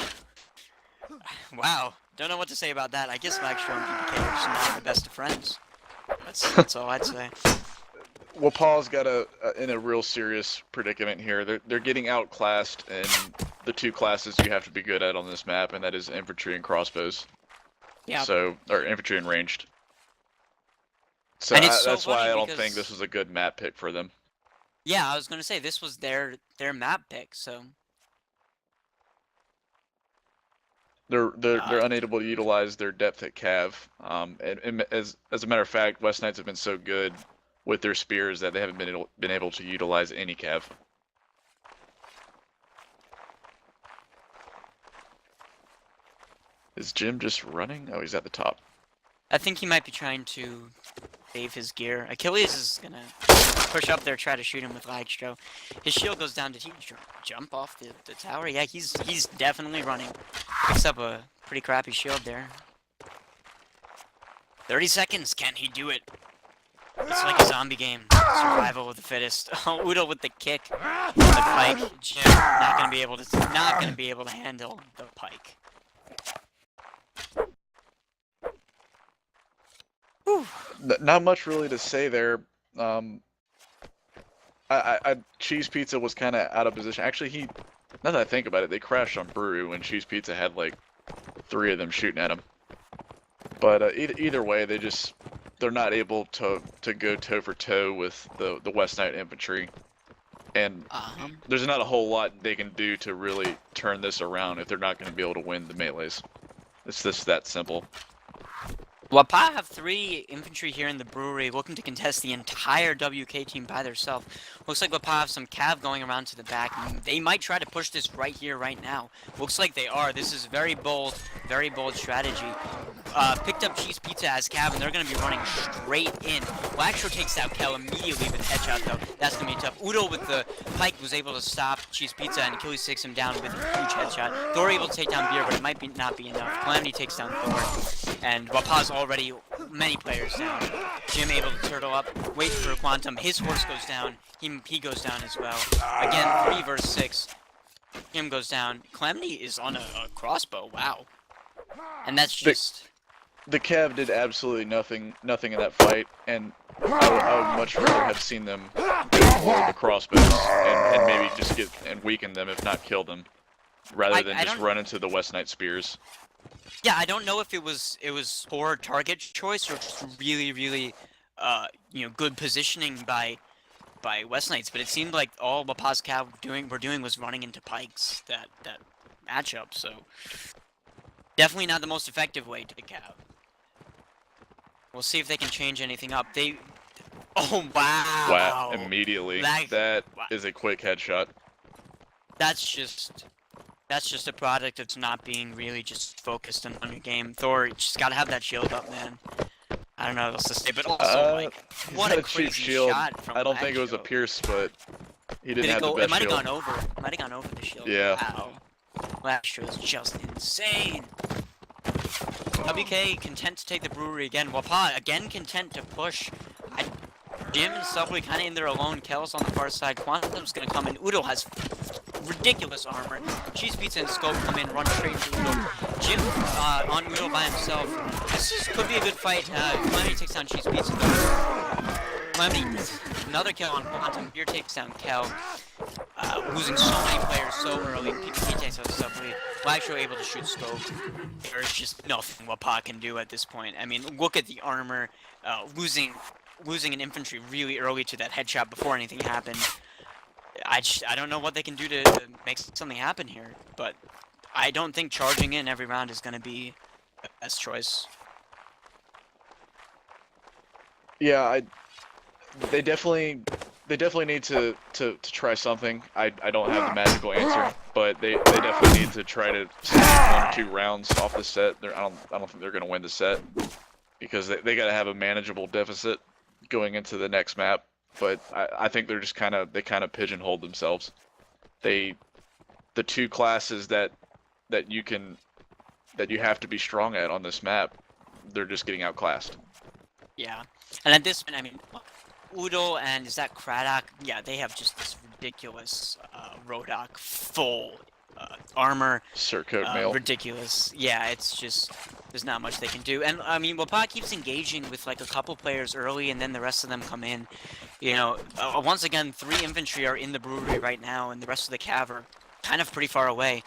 Speaker 2: Wow. Don't know what to say about that. I guess Lagstro and PPK are just not the best of friends. That's all I'd say.
Speaker 3: Wappaw's got in a real serious predicament here. They're getting outclassed in the 2 classes you have to be good at on this map, and that is infantry and crossbows.
Speaker 2: Yeah.
Speaker 3: Or infantry and ranged. So that's why I don't think this was a good map pick for them.
Speaker 2: Yeah, I was gonna say this was their map pick, so.
Speaker 3: They're unable to utilize their depth at Cav. And as a matter of fact, West Knights have been so good with their spears that they haven't been able to utilize any Cav. Is Jim just running? Oh, he's at the top.
Speaker 2: I think he might be trying to save his gear. Achilles is gonna push up there, try to shoot him with Lagstro. His shield goes down. Did he jump off the tower? Yeah, he's definitely running. Picks up a pretty crappy shield there. 30 seconds. Can he do it? It's like a zombie game. Survival of the fittest. Oh, Udo with the kick. The pike. Jim not gonna be able to handle the pike. Whew.
Speaker 3: Not much really to say there. Cheese Pizza was kind of out of position. Actually, now that I think about it, they crashed on Brew when Cheese Pizza had like 3 of them shooting at him. But either way, they're not able to go toe for toe with the West Knight infantry, and there's not a whole lot they can do to really turn this around if they're not going to be able to win the melees. It's just that simple.
Speaker 2: Wappaw have 3 infantry here in the brewery looking to contest the entire WK team by themselves. Looks like Wappaw have some cav going around to the back. They might try to push this right here, right now. Looks like they are. This is very bold strategy. Picked up Cheese Pizza as cav, and they're going to be running straight in. Lagstro takes out Kel immediately with a headshot, though. That's going to be tough. Udo with the pike was able to stop Cheese Pizza, and Achilles takes him down with a huge headshot. Thor able to take down Beer, but it might not be enough. Calamity takes down Thor, and Wappaw's already many players down. Jim able to turtle up, wait for a Quantum. His horse goes down. He goes down as well. Again, 3 versus 6. Jim goes down. Calamity is on a crossbow. Wow. And that's just...
Speaker 3: The Cav did absolutely nothing in that fight, and I would much rather have seen them go for the crossbows and maybe just weaken them, if not kill them, rather than just run into the West Knight spears.
Speaker 2: Yeah, I don't know if it was poor target choice or just really good positioning by West Knights, but it seemed like all Wappaw's cav were doing was running into pikes that matchup. So definitely not the most effective way to cav. We'll see if they can change anything up. Oh wow!
Speaker 3: Wow! Immediately, that is a quick headshot.
Speaker 2: That's just a product of not being really just focused on your game. Thor, you just gotta have that shield up, man. I don't know what else to say, but also, like,
Speaker 3: He's
Speaker 2: what
Speaker 3: got
Speaker 2: a
Speaker 3: cheap
Speaker 2: crazy
Speaker 3: shield.
Speaker 2: shot from
Speaker 3: I don't think it was a
Speaker 2: Laxo.
Speaker 3: Pierce, but he didn't
Speaker 2: Did it
Speaker 3: have
Speaker 2: go?
Speaker 3: the
Speaker 2: It
Speaker 3: best
Speaker 2: might have
Speaker 3: shield.
Speaker 2: gone over. Might have gone over the shield.
Speaker 3: Yeah.
Speaker 2: Wow. Laxo is just insane. WK content to take the brewery again. Wappaw again content to push. Jim and Subway kind of in there alone. Kel's on the far side. Quantum's gonna come in. Udo has ridiculous armor. Cheese Pizza and Scope come in, run straight into Udo. Jim on Udo by himself. Could be a good fight. Calamity takes down Cheese Pizza though. Calamity, another kill on Quantum. Beer takes down Kel. Losing so many players so early. PPK takes out Subway. Laxo able to shoot Scope. There's just nothing Wappaw can do at this point. I mean, look at the armor. Losing an infantry really early to that headshot before anything happened. I don't know what they can do to make something happen here, but I don't think charging in every round is going to be the best choice.
Speaker 3: Yeah, they definitely need to try something. I don't have the magical answer, but they definitely need to try to sneak 1 or 2 rounds off the set. I don't think they're gonna win the set because they gotta have a manageable deficit going into the next map. But I think they're just kind of pigeonholed themselves. The 2 classes that you have to be strong at on this map, they're just getting outclassed.
Speaker 2: Yeah, and at this point, I mean, Udo and is that Craddock? Yeah, they have just this ridiculous Rodock full armor.
Speaker 3: Surcoat mail.
Speaker 2: Ridiculous. Yeah, it's just there's not much they can do. And I mean, Wappaw keeps engaging with like a couple players early, and then the rest of them come in. You know, once again, 3 infantry are in the brewery right now, and the rest of the cav are kind of pretty far away.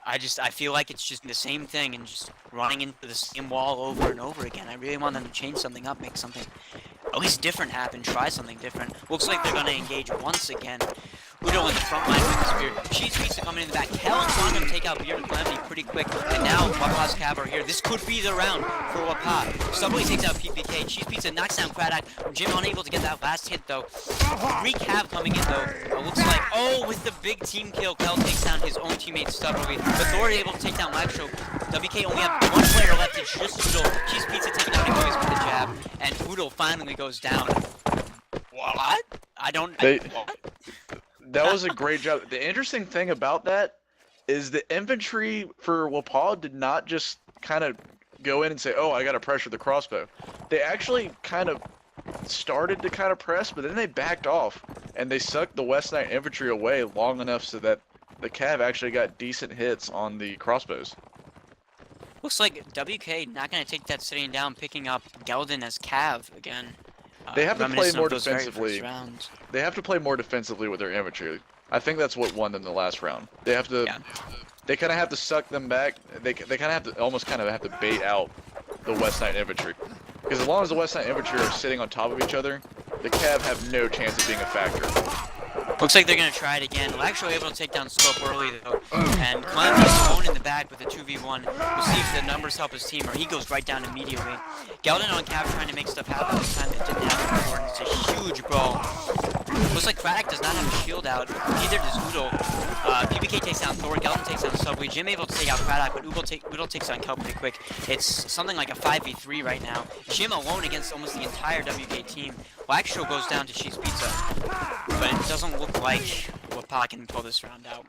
Speaker 2: I feel like it's just the same thing and just running into the same wall over and over again. I really want them to change something up, make something at least different happen, try something different. Looks like they're gonna engage once again. Udo in the front line with the spear. Cheese Pizza coming in the back. Kel and Quantum take out Beard and Calamity pretty quick. And now Wappaw's cav are here. This could be the round for Wappaw. Subway takes out PPK. Cheese Pizza knocks down Craddock. Jim unable to get that last hit though. 3 cav coming in though. It looks like, oh, with the big team kill, Kel takes down his own teammate Subway. But Thor able to take down Laxo. WK only have 1 player left. It's just Udo. Cheese Pizza taking out Egoist with the jab. And Udo finally goes down. What? What?
Speaker 3: That was a great job. The interesting thing about that is the infantry for Wappaw did not just kind of go in and say, oh, I got to pressure the crossbow. They actually kind of started to kind of press, but then they backed off, and they sucked the West Knight infantry away long enough so that the cav actually got decent hits on the crossbows.
Speaker 2: Looks like WK not going to take that sitting down, picking up Geldin as cav again.
Speaker 3: They have to play more
Speaker 2: those very
Speaker 3: defensively.
Speaker 2: first rounds.
Speaker 3: They have to play more defensively with their infantry. I think that's what won them the last round. They have to.
Speaker 2: Yeah.
Speaker 3: They kind of have to suck them back. They kind of have to almost have to bait out the West Knight infantry. Because as long as the West Knight infantry are sitting on top of each other, the cav have no chance of being a factor.
Speaker 2: Looks like they're going to try it again. Laxo able to take down Scope early though. And Calamity's alone in the back with a 2v1. We'll see if the numbers help his team or he goes right down immediately. Geldin on cav trying to make stuff happen this time that didn't happen before. And it's a huge brawl. Looks like Craddock does not have a shield out. Neither does Udo. PPK takes down Thor. Geldin takes down Subway. Jim able to take out Craddock, but Udo takes down Kel pretty quick. It's something like a 5v3 right now. Jim alone against almost the entire WK team. Laxo goes down to Cheese Pizza. But it doesn't look like Wappaw can pull this round out.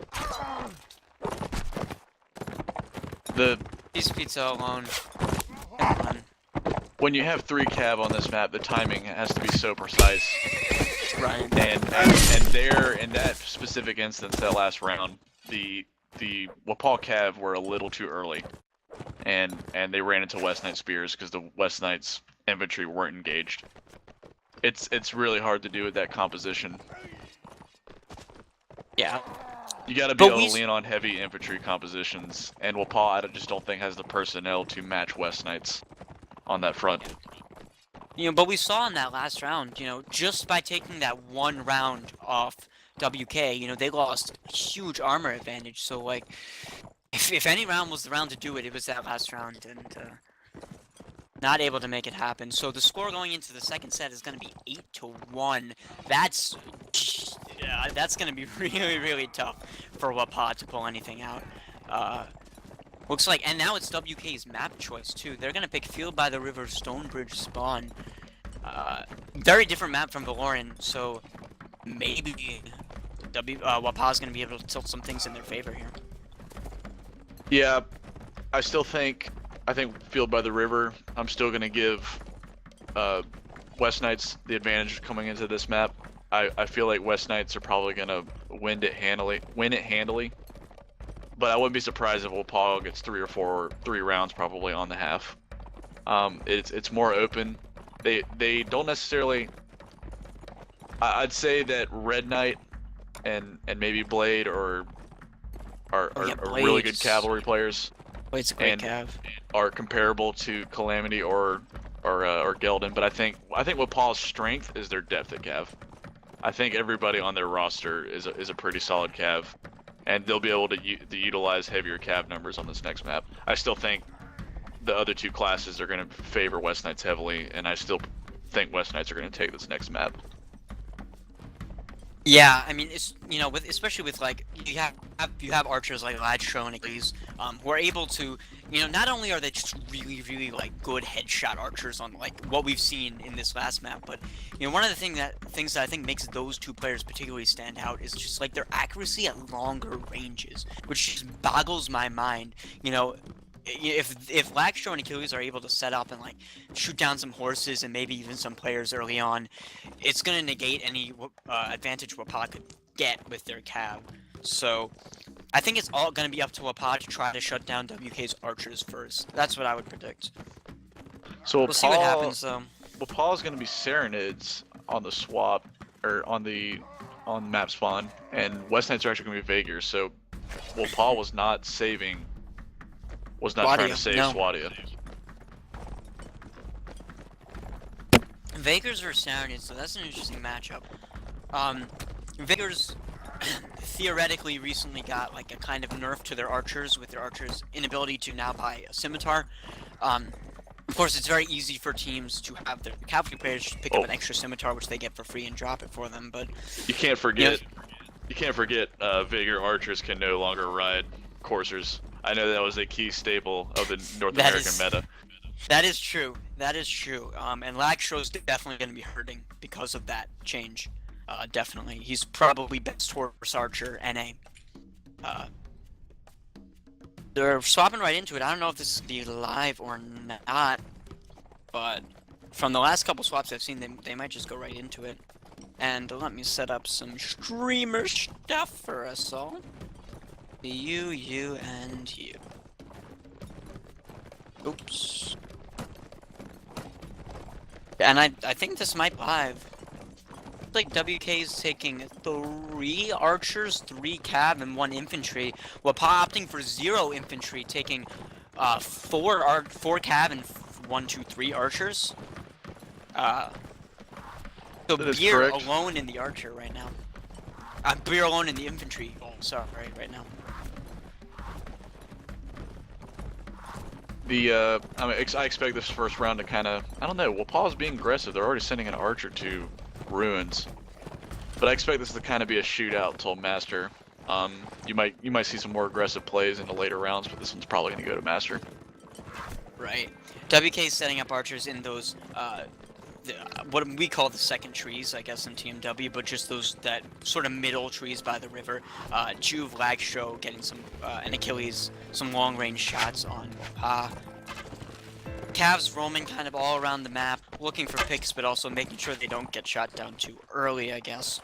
Speaker 2: Cheese Pizza alone.
Speaker 3: When you have 3 cav on this map, the timing has to be so precise.
Speaker 2: Right.
Speaker 3: And there, in that specific instance, that last round, the Wappaw cav were a little too early, and they ran into West Knight spears because the West Knight's infantry weren't engaged. It's really hard to do with that composition.
Speaker 2: Yeah.
Speaker 3: You got to be able to lean on heavy infantry compositions, and Wappaw I just don't think has the personnel to match West Knights on that front.
Speaker 2: You know, but we saw in that last round, you know, just by taking that 1 round off WK, you know, they lost huge armor advantage. So, like, if any round was the round to do it, it was that last round, and not able to make it happen. So the score going into the second set is going to be 8-1. That's going to be really, really tough for Wappaw to pull anything out. Looks like, and now it's WK's map choice too. They're gonna pick Field by the River Stonebridge spawn. Very different map from Valoran, so maybe Wappaw's gonna be able to tilt some things in their favor here.
Speaker 3: Yeah, I think Field by the River. I'm still gonna give West Knights the advantage coming into this map. I feel like West Knights are probably gonna win it handily. But I wouldn't be surprised if Wappaw gets 3 rounds probably on the half. It's more open. They don't necessarily. I'd say that Red Knight and maybe Blade are really good cavalry players.
Speaker 2: Blade's a great cav.
Speaker 3: Are comparable to Calamity or Geldon, but I think Wappaw's strength is their depth at cav. I think everybody on their roster is a pretty solid cav, and they'll be able to utilize heavier cav numbers on this next map. I still think the other two classes are going to favor West Knights heavily, and I still think West Knights are going to take this next map.
Speaker 2: Yeah, I mean, it's, you know, especially with, like, you have archers like Ladstro and Achilles, who are able to, you know, not only are they just really like good headshot archers on like what we've seen in this last map, but you know, one of the things that I think makes those two players particularly stand out is just like their accuracy at longer ranges, which just boggles my mind. You know, if Ladstro and Achilles are able to set up and like shoot down some horses and maybe even some players early on, it's gonna negate any advantage Wappaw could get with their cav. So I think it's all gonna be up to Wappaw to try to shut down WK's archers first. That's what I would predict.
Speaker 3: So
Speaker 2: we'll see what happens though.
Speaker 3: Wappaw's gonna be Serenids on the swap or on map spawn, and West Knights are actually gonna be Vaegrs. So Wappaw was not trying to save Swadia.
Speaker 2: Vaegrs versus Serenids, so that's an interesting matchup. Vaegrs theoretically recently got like a kind of nerf to their archers with their archers' inability to now buy a scimitar. Of course, it's very easy for teams to have their cavalry players just pick up an extra scimitar, which they get for free, and drop it for them. But
Speaker 3: you can't forget, Vaegr archers can no longer ride coursers. I know that was a key staple of the North American meta.
Speaker 2: That is true. That is true. And Lagstro's definitely going to be hurting because of that change. Definitely. He's probably best horse archer NA. They're swapping right into it. I don't know if this is be live or not, but from the last couple swaps I've seen, they might just go right into it. And let me set up some streamer stuff for us all. You, and you. Oops. And I think this might live. Like WK's taking 3 archers, 3 cav, and 1 infantry. Wappaw opting for 0 infantry, taking 4 cav and 1, 2, 3 archers. So Beer alone in the archer right now. Beer alone in the infantry. Oh, sorry, right now.
Speaker 3: I expect this first round to kind of, I don't know, Wappaw's being aggressive. They're already sending an archer to Ruins, but I expect this to kind of be a shootout until Master. You might see some more aggressive plays in the later rounds, but this one's probably going to go to Master.
Speaker 2: Right. WK is setting up archers in those what we call the second trees, I guess, in TMW, but just those that sort of middle trees by the river. Juve, Ladstro getting some, and Achilles some long-range shots on Wappaw. Cavs roaming kind of all around the map, looking for picks, but also making sure they don't get shot down too early, I guess.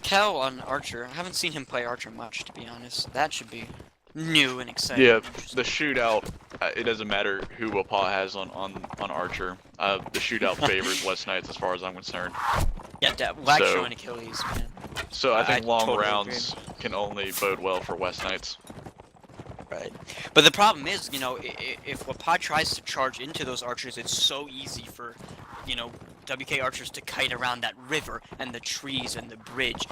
Speaker 2: Kel on Archer. I haven't seen him play Archer much, to be honest. That should be new and exciting.
Speaker 3: Yeah, the shootout, it doesn't matter who Wappaw has on Archer. The shootout favors West Knights as far as I'm concerned.
Speaker 2: Yeah, Ladstro and Achilles, man.
Speaker 3: So I think long totally rounds can only bode well for West Knights.
Speaker 2: Right. But the problem is, you know, if Wappaw tries to charge into those archers, it's so easy for, you know, WK archers to kite around that river and the trees and the bridge.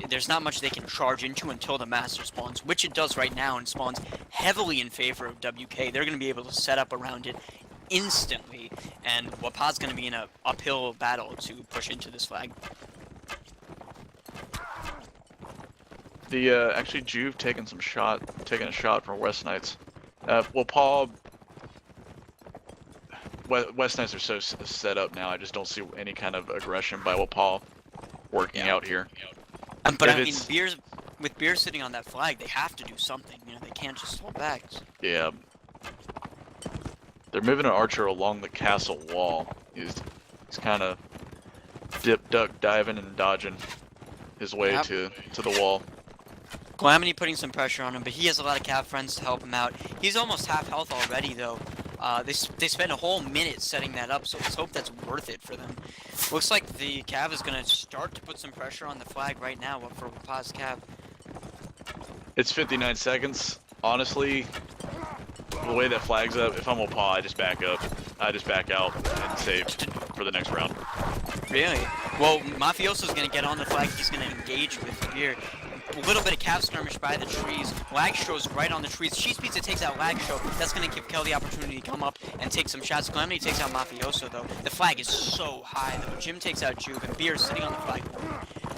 Speaker 2: There's not much they can charge into until the Master spawns, which it does right now and spawns heavily in favor of WK. They're going to be able to set up around it instantly, and Wappaw's going to be in an uphill battle to push into this flag.
Speaker 3: Actually Juve taking a shot from West Knights. Well, Paul, West Knights are so set up now. I just don't see any kind of aggression by Wappaw working
Speaker 2: Yeah.
Speaker 3: out here.
Speaker 2: But
Speaker 3: If
Speaker 2: I mean,
Speaker 3: it's
Speaker 2: with Beer sitting on that flag, they have to do something. You know, they can't just hold back.
Speaker 3: yeah, they're moving an archer along the castle wall. He's kind of duck, diving, and dodging his way
Speaker 2: Yep.
Speaker 3: to the wall.
Speaker 2: Calamity putting some pressure on him, but he has a lot of Cav friends to help him out. He's almost half health already, though. They spent a whole minute setting that up, so let's hope that's worth it for them. Looks like the Cav is going to start to put some pressure on the flag right now for Wappaw's Cav.
Speaker 3: It's 59 seconds. Honestly, the way that flag's up, if I'm Wappaw, I just back up. I just back out and save for the next round.
Speaker 2: Really? Well, Mafioso's going to get on the flag. He's going to engage with Beer. A little bit of Cav skirmish by the trees. Lagshow's right on the trees. Cheese Pizza takes out Lagshow. That's going to give Kel the opportunity to come up and take some shots. Calamity takes out Mafioso, though. The flag is so high, though. Jim takes out Juve, and Beer is sitting on the flag.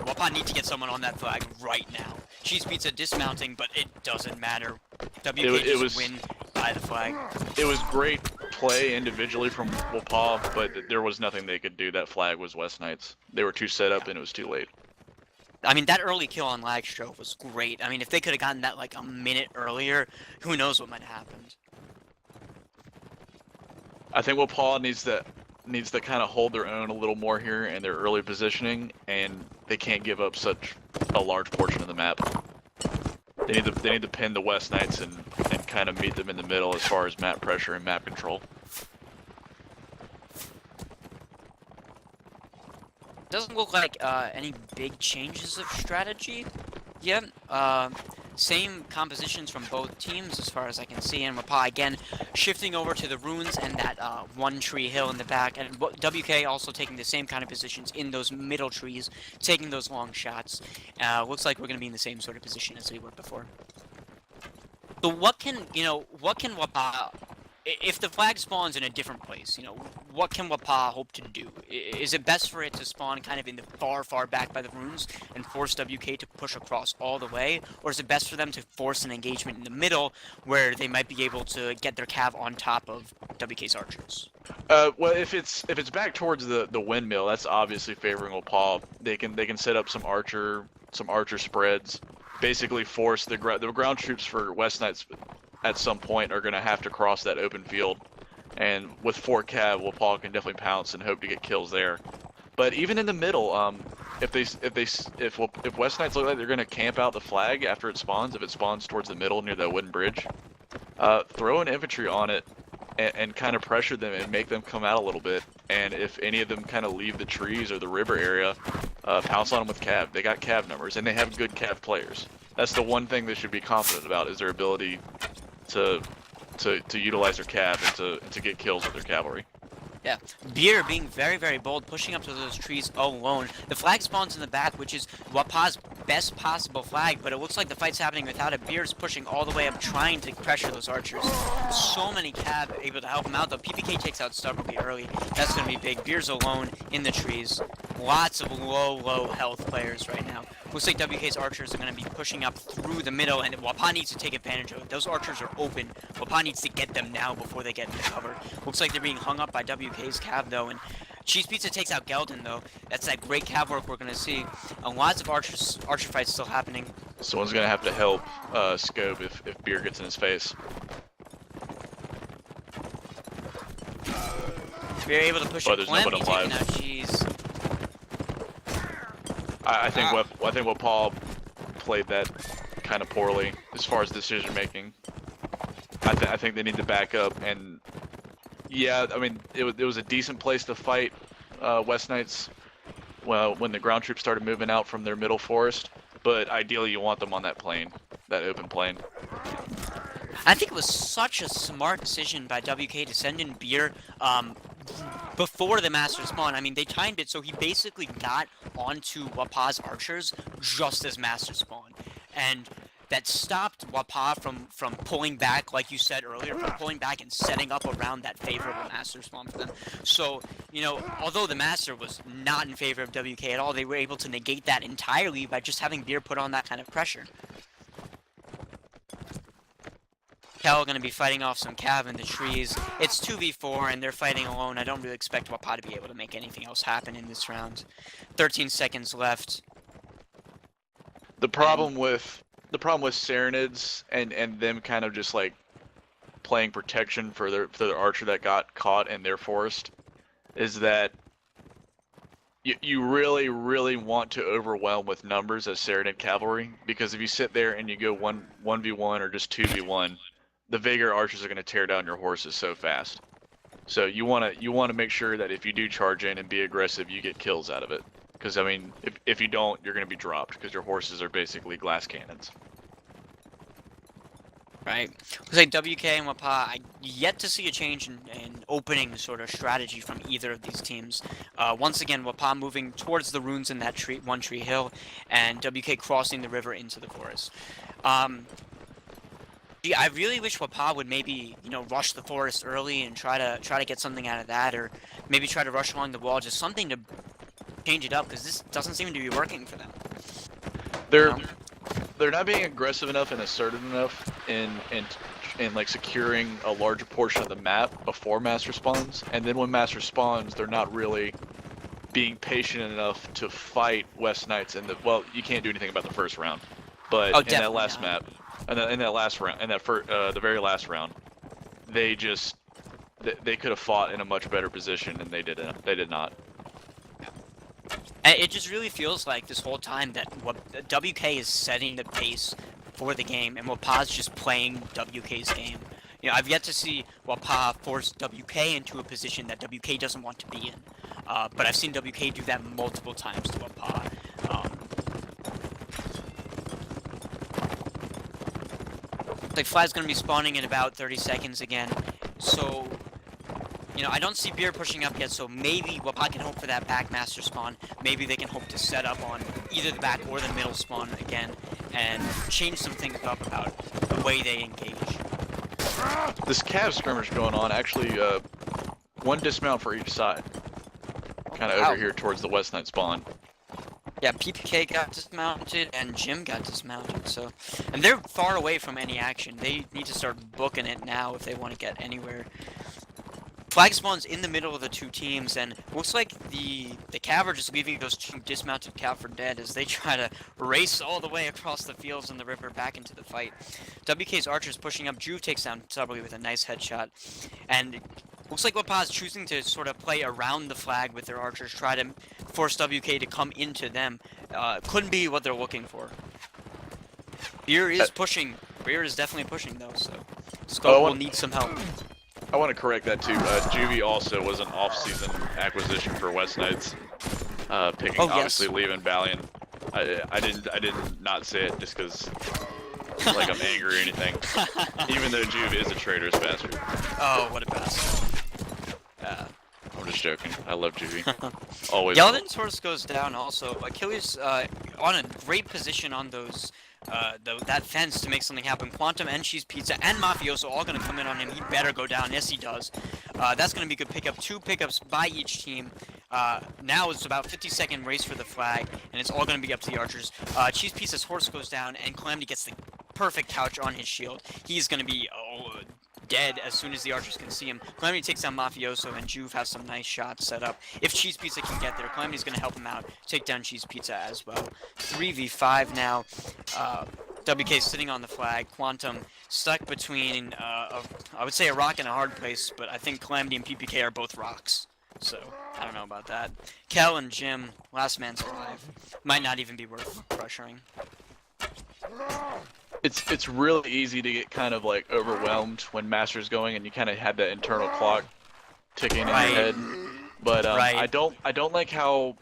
Speaker 2: Wappaw needs to get someone on that flag right now. Cheese Pizza dismounting, but it doesn't matter. WK just win by the flag.
Speaker 3: It was great play individually from Wappaw, but there was nothing they could do. That flag was West Knights. They were too set up, and it was too late.
Speaker 2: I mean, that early kill on Lagshow was great. I mean, if they could have gotten that like a minute earlier, who knows what might have happened.
Speaker 3: I think Wappaw needs to kind of hold their own a little more here in their early positioning, and they can't give up such a large portion of the map. They need to pin the West Knights and kind of meet them in the middle as far as map pressure and map control.
Speaker 2: Doesn't look like any big changes of strategy yet. Same compositions from both teams as far as I can see, and Wappaw again shifting over to the ruins and that one tree hill in the back, and WK also taking the same kind of positions in those middle trees, taking those long shots. Looks like we're going to be in the same sort of position as we were before. So what can Wappaw, if the flag spawns in a different place, what can Wappaw hope to do? Is it best for it to spawn kind of in the far back by the ruins and force WK to push across all the way? Or is it best for them to force an engagement in the middle where they might be able to get their Cav on top of WK's archers?
Speaker 3: Well, if it's back towards the windmill, that's obviously favoring Wappaw. They can set up some archer spreads, basically force the ground troops for West Knights at some point are going to have to cross that open field, and with 4 Cav, Wappaw can definitely pounce and hope to get kills there. But even in the middle, if West Knights look like they're going to camp out the flag after it spawns, if it spawns towards the middle near that wooden bridge, throw an infantry on it and kind of pressure them and make them come out a little bit. And if any of them kind of leave the trees or the river area, pounce on them with Cav. They got Cav numbers, and they have good Cav players. That's the one thing they should be confident about, is their ability to utilize their Cav and to get kills with their cavalry.
Speaker 2: Yeah, Beer being very bold, pushing up to those trees alone. The flag spawns in the back, which is Wappaw's best possible flag, but it looks like the fight's happening without it. Beer's pushing all the way up, trying to pressure those archers. So many Cav able to help him out, though. PPK takes out stubbornly early. That's going to be big. Beer's alone in the trees. Lots of low health players right now. Looks like WK's archers are going to be pushing up through the middle, and Wappaw needs to take advantage of it. Those archers are open. Wappaw needs to get them now before they get into cover. Looks like they're being hung up by WK's Cav, though, and Cheese Pizza takes out Geldon, though. That's that great Cav work we're going to see. Lots of archer fights still happening.
Speaker 3: Someone's going to have to help Scope if Beer gets in his face.
Speaker 2: Beer able to push
Speaker 3: there's nobody alive.
Speaker 2: taking out Cheese.
Speaker 3: I think Wappaw played that kind of poorly as far as decision making. I think they need to back up, and yeah, I mean it was a decent place to fight West Knights. Well, when the ground troops started moving out from their middle forest, but ideally you want them on that plain, that open plain.
Speaker 2: I think it was such a smart decision by WK to send in Beer before the Master spawn. I mean, they timed it so he basically got onto Wappaw's archers just as Master spawn. And that stopped Wappaw from pulling back, like you said earlier, from pulling back and setting up around that favorable Master spawn for them. So, although the Master was not in favor of WK at all, they were able to negate that entirely by just having Beer put on that kind of pressure. Cal going to be fighting off some Cav in the trees. It's 2v4 and they're fighting alone. I don't really expect Wappaw to be able to make anything else happen in this round. 13 seconds left.
Speaker 3: The problem with Serenids and them kind of just like playing protection for their archer that got caught in their forest is that you really want to overwhelm with numbers as Serenid cavalry, because if you sit there and you go 1v1 or just 2v1, the Vagrant archers are going to tear down your horses so fast. So you want to make sure that if you do charge in and be aggressive, you get kills out of it. Because I mean, if you don't, you're going to be dropped because your horses are basically glass cannons.
Speaker 2: Right. Looks like WK and Wappaw, I yet to see a change in opening sort of strategy from either of these teams. Once again, Wappaw moving towards the runes in that one tree hill, and WK crossing the river into the forest. Gee, I really wish Wappaw would maybe, rush the forest early and try to get something out of that, or maybe try to rush along the wall, just something to change it up, because this doesn't seem to be working for them.
Speaker 3: They're not being aggressive enough and assertive enough in like securing a larger portion of the map before Master spawns, and then when Master spawns, they're not really being patient enough to fight West Knights in the, well, you can't do anything about the first round, but in that last map, in that last round, in that the very last round, they could have fought in a much better position, and they didn't. They did not.
Speaker 2: And it just really feels like this whole time that WK is setting the pace for the game, and Wappaw's just playing WK's game. I've yet to see Wappaw force WK into a position that WK doesn't want to be in. But I've seen WK do that multiple times to Wappaw. Like Fly's going to be spawning in about 30 seconds again, so I don't see Beer pushing up yet, so maybe Wappaw can hope for that back Master spawn. Maybe they can hope to set up on either the back or the middle spawn again and change some things up about the way they engage.
Speaker 3: This Cav skirmish going on, actually, one dismount for each side. Kind of over here towards the West Knight spawn.
Speaker 2: Yeah, PPK got dismounted and Jim got dismounted, and they're far away from any action. They need to start booking it now if they want to get anywhere. Flag spawns in the middle of the two teams, and looks like the Cav are just leaving those two dismounted Cav for dead as they try to race all the way across the fields and the river back into the fight. WK's archers pushing up. Drew takes down Subly with a nice headshot, and looks like Wappaw is choosing to sort of play around the flag with their archers, try to force WK to come into them. Couldn't be what they're looking for. Beer is pushing. Beer is definitely pushing though, so Skull will need some help.
Speaker 3: I want to correct that too. Juvie also was an off-season acquisition for West Knights, obviously leaving Valiant. I did not say it just because like I'm angry or anything. Even though Juvie is a traitorous bastard.
Speaker 2: Oh, what a bastard!
Speaker 3: I'm just joking. I love Juvie. Always.
Speaker 2: Yeldon's horse goes down also. Achilles on a great position on those. That fence to make something happen. Quantum and Cheese Pizza and Mafioso all going to come in on him. He better go down. Yes, he does. That's going to be a good pickup. 2 pickups by each team. Now it's about 50-second race for the flag, and it's all going to be up to the archers. Cheese Pizza's horse goes down, and Calamity gets the perfect couch on his shield. He's going to be dead as soon as the archers can see him. Calamity takes down Mafioso, and Juve has some nice shots set up. If Cheese Pizza can get there, Calamity's going to help him out, take down Cheese Pizza as well. 3v5 now. WK sitting on the flag. Quantum stuck between, I would say a rock and a hard place, but I think Calamity and PPK are both rocks. So, I don't know about that. Kel and Jim, last man's alive. Might not even be worth pressuring.
Speaker 3: It's really easy to get kind of like overwhelmed when Master's going and you kind of have that internal clock ticking in your head. But I don't like how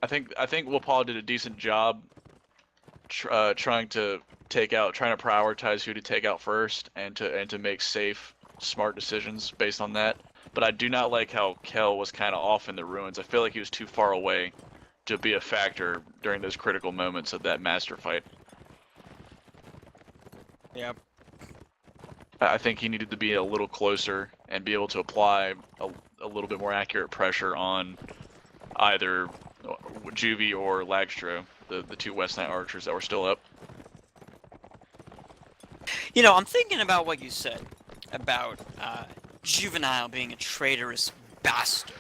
Speaker 3: I think Wappaw did a decent job trying to prioritize who to take out first and to make safe, smart decisions based on that. But I do not like how Kel was kind of off in the ruins. I feel like he was too far away to be a factor during those critical moments of that Master fight.
Speaker 2: Yep.
Speaker 3: I think he needed to be a little closer and be able to apply a little bit more accurate pressure on either Juvie or Lagstro, the two West Knight archers that were still up.
Speaker 2: You know, I'm thinking about what you said about Juvenile being a traitorous bastard.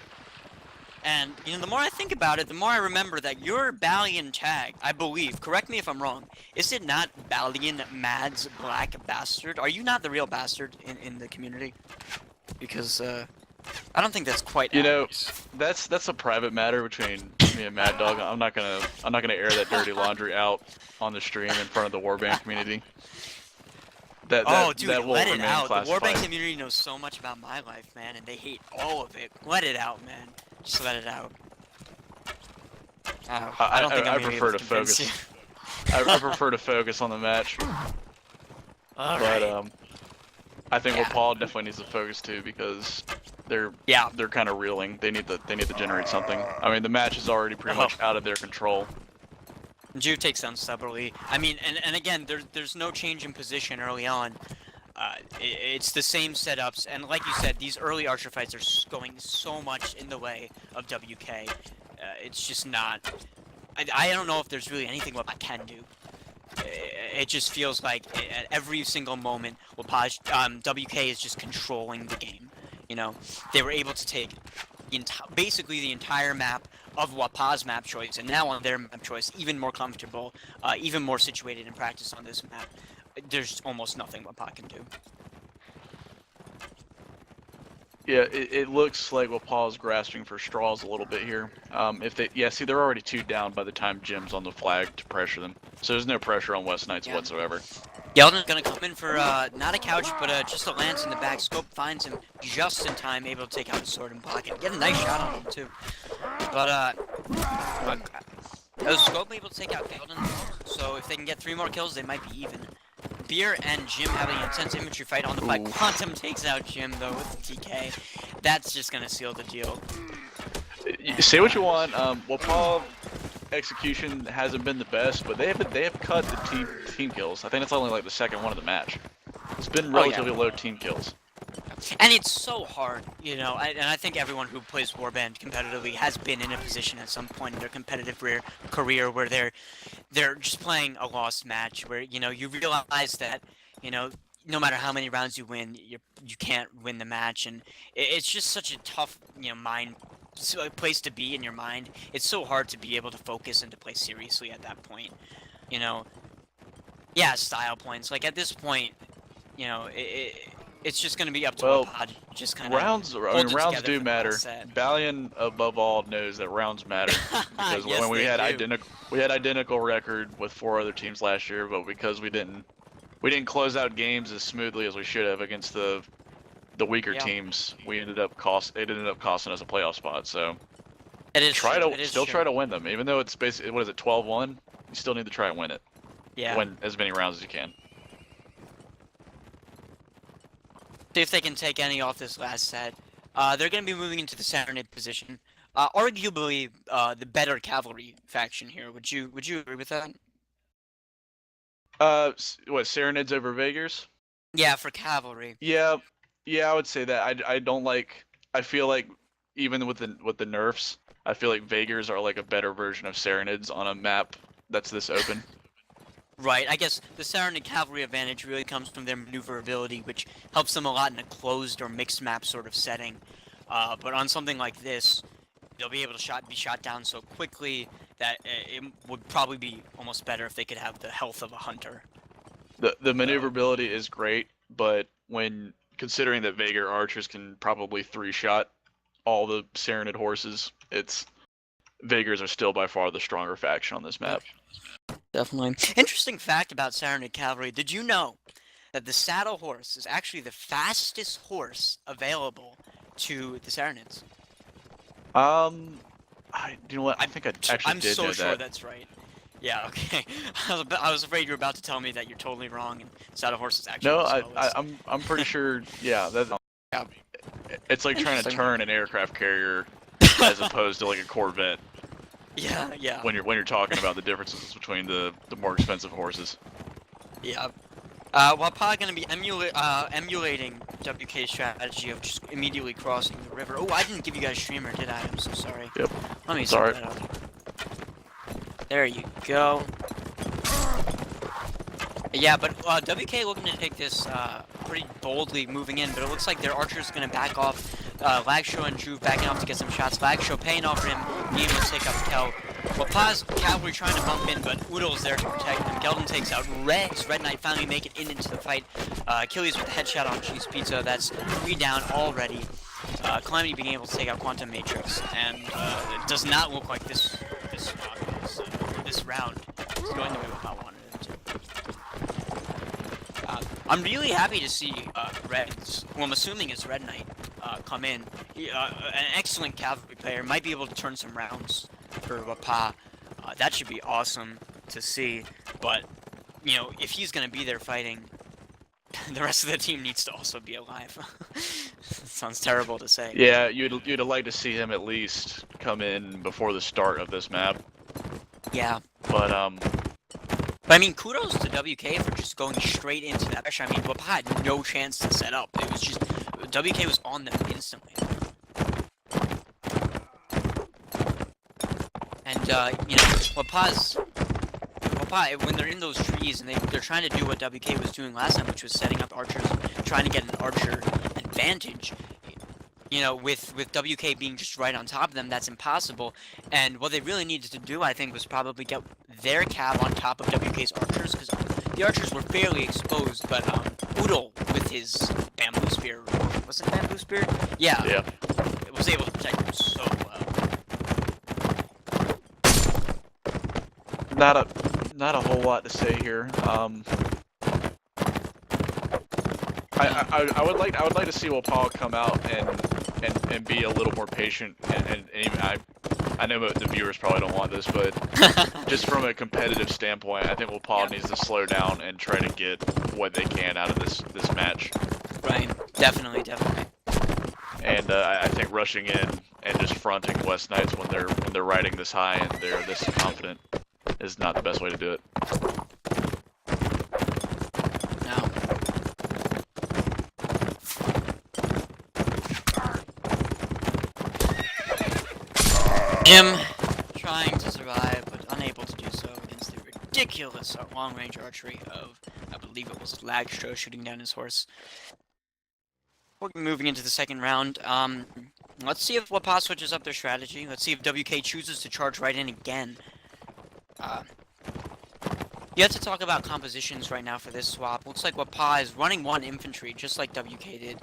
Speaker 2: And, you know, the more I think about it, the more I remember that your Balian tag, I believe, correct me if I'm wrong, is it not Balian Mad's Black Bastard? Are you not the real bastard in the community? Because, I don't think that's quite
Speaker 3: You know,
Speaker 2: accurate.
Speaker 3: that's a private matter between me and Mad Dog. I'm not gonna air that dirty laundry out on the stream in front of the Warband community.
Speaker 2: Oh, dude,
Speaker 3: That will
Speaker 2: let it
Speaker 3: remain
Speaker 2: out. The
Speaker 3: classified.
Speaker 2: Warband community knows so much about my life, man, and they hate all of it. Let it out, man. Just let it out. Oh, I don't think I'm
Speaker 3: I
Speaker 2: gonna be
Speaker 3: prefer
Speaker 2: able
Speaker 3: to
Speaker 2: convince
Speaker 3: focus.
Speaker 2: you.
Speaker 3: I prefer to focus on the match,
Speaker 2: All
Speaker 3: but
Speaker 2: right.
Speaker 3: I think
Speaker 2: Yeah.
Speaker 3: Wappaw definitely needs to focus too because they're
Speaker 2: Yeah.
Speaker 3: kind of reeling. They need to generate something. I mean, the match is already pretty much out of their control.
Speaker 2: Juve takes down stubbornly. I mean, and again, there's no change in position early on. It's the same setups, and like you said, these early Archer fights are going so much in the way of WK. It's just not. I don't know if there's really anything what I can do. It just feels like at every single moment, WK is just controlling the game. You know, they were able to take basically the entire map of Wappaw's map choice, and now on their map choice, even more comfortable, even more situated in practice on this map. There's almost nothing Wappaw can do.
Speaker 3: Yeah, it looks like Wappaw is grasping for straws a little bit here. See, they're already 2 down by the time Jim's on the flag to pressure them. So there's no pressure on West Knights whatsoever.
Speaker 2: Yeldon's gonna come in for not a couch, but just a lance in the back. Scope finds him just in time, able to take out the sword and block it. Get a nice shot on him too. But Scope able to take out Yeldon, so if they can get 3 more kills, they might be even. Beer and Jim having an intense infantry fight on the fly. Quantum takes out Jim though with the TK. That's just gonna seal the deal.
Speaker 3: Say what you want, Wappaw execution hasn't been the best, but they have cut the team kills. I think it's only like the second one of the match. It's been relatively low team kills.
Speaker 2: And it's so hard, you know, and I think everyone who plays Warband competitively has been in a position at some point in their competitive career where they're just playing a lost match, where, you know, you realize that, you know, no matter how many rounds you win, you can't win the match, and it's just such a tough, you know, place to be in your mind. It's so hard to be able to focus and to play seriously at that point, you know. Yeah, style points. Like at this point, you know, it's just gonna be up to Wappaw, just kind of
Speaker 3: rounds do matter. Balian above all knows that rounds matter because
Speaker 2: yes,
Speaker 3: when we had identical record with 4 other teams last year, but because we didn't close out games as smoothly as we should have against the weaker teams, it ended up costing us a playoff spot. So try to win them, even though it's basically, what is it, 12-1? You still need to try and win it.
Speaker 2: Yeah.
Speaker 3: Win as many rounds as you can.
Speaker 2: See if they can take any off this last set. They're going to be moving into the Serenade position. Arguably, the better cavalry faction here. Would you agree with that?
Speaker 3: What, Serenades over Vagars?
Speaker 2: Yeah, for cavalry.
Speaker 3: Yeah, I would say that. I feel like even with the nerfs, I feel like Vagars are like a better version of Serenades on a map that's this open.
Speaker 2: Right, I guess the Serenade cavalry advantage really comes from their maneuverability, which helps them a lot in a closed or mixed map sort of setting. But on something like this, they'll be able to be shot down so quickly that it would probably be almost better if they could have the health of a hunter.
Speaker 3: The maneuverability is great, but when considering that Vagar archers can probably 3-shot all the Serenade horses, Vagars are still by far the stronger faction on this map.
Speaker 2: Definitely. Interesting fact about Serenade cavalry. Did you know that the saddle horse is actually the fastest horse available to the Serenades?
Speaker 3: You know what? I think I actually
Speaker 2: I'm
Speaker 3: did
Speaker 2: so
Speaker 3: know
Speaker 2: sure
Speaker 3: that.
Speaker 2: that's right. Yeah, okay. I was afraid you were about to tell me that you're totally wrong and saddle horse is actually the slowest.
Speaker 3: I'm pretty sure. Yeah,
Speaker 2: Yeah.
Speaker 3: It's like trying to turn an aircraft carrier as opposed to like a Corvette.
Speaker 2: Yeah.
Speaker 3: When you're talking about the differences between the more expensive horses.
Speaker 2: Yeah. Wappaw gonna be emulating WK's strategy of just immediately crossing the river. Oh, I didn't give you guys streamer, did I? I'm so sorry.
Speaker 3: Yep.
Speaker 2: Let me set that up. There you go. Yeah, but WK looking to take this pretty boldly moving in, but it looks like their archer's going to back off. Lagshow and Juve backing off to get some shots. Lagshow paying off for him, being able to take up Kel. Wappaw's cavalry trying to bump in, but Udo's there to protect him. Geldon takes out Reds. Red Knight finally make it into the fight. Achilles with the headshot on Cheese Pizza. That's 3 down already. Calamity being able to take out Quantum Matrix, and it does not look like this round is going the way Wappaw wanted it to. I'm really happy to see Reds, who I'm assuming is Red Knight, come in. An excellent cavalry player, might be able to turn some rounds for Wappaw. That should be awesome to see, but, you know, if he's going to be there fighting, the rest of the team needs to also be alive. Sounds terrible to say.
Speaker 3: Yeah, you'd like to see him at least come in before the start of this map.
Speaker 2: Yeah.
Speaker 3: But
Speaker 2: I mean, kudos to WK for just going straight into that pressure. I mean, Wappaw had no chance to set up. It was just, WK was on them instantly. And, you know, Wappaw, when they're in those trees and they're trying to do what WK was doing last time, which was setting up archers, trying to get an archer advantage, you know, with WK being just right on top of them, that's impossible. And what they really needed to do, I think, was probably get their cav on top of WK's archers, because the archers were fairly exposed, but Udo, with his bamboo spear, was it bamboo spear? Yeah.
Speaker 3: yeah.
Speaker 2: Was able to protect them so well.
Speaker 3: Not a whole lot to say here. I would like to see Wappaw come out and be a little more patient, and even I know the viewers probably don't want this, but just from a competitive standpoint, I think Wappaw needs to slow down and try to get what they can out of this match.
Speaker 2: Right, definitely.
Speaker 3: And I think rushing in and just fronting West Knights when they're riding this high and they're this confident is not the best way to do it.
Speaker 2: No. Jim trying to survive, but unable to do so against the ridiculous long-range archery of, I believe it was Lagshow shooting down his horse. We're moving into the second round. Let's see if Wappaw switches up their strategy. Let's see if WK chooses to charge right in again. You have to talk about compositions right now for this swap. Looks like Wappaw is running 1 infantry, just like WK did,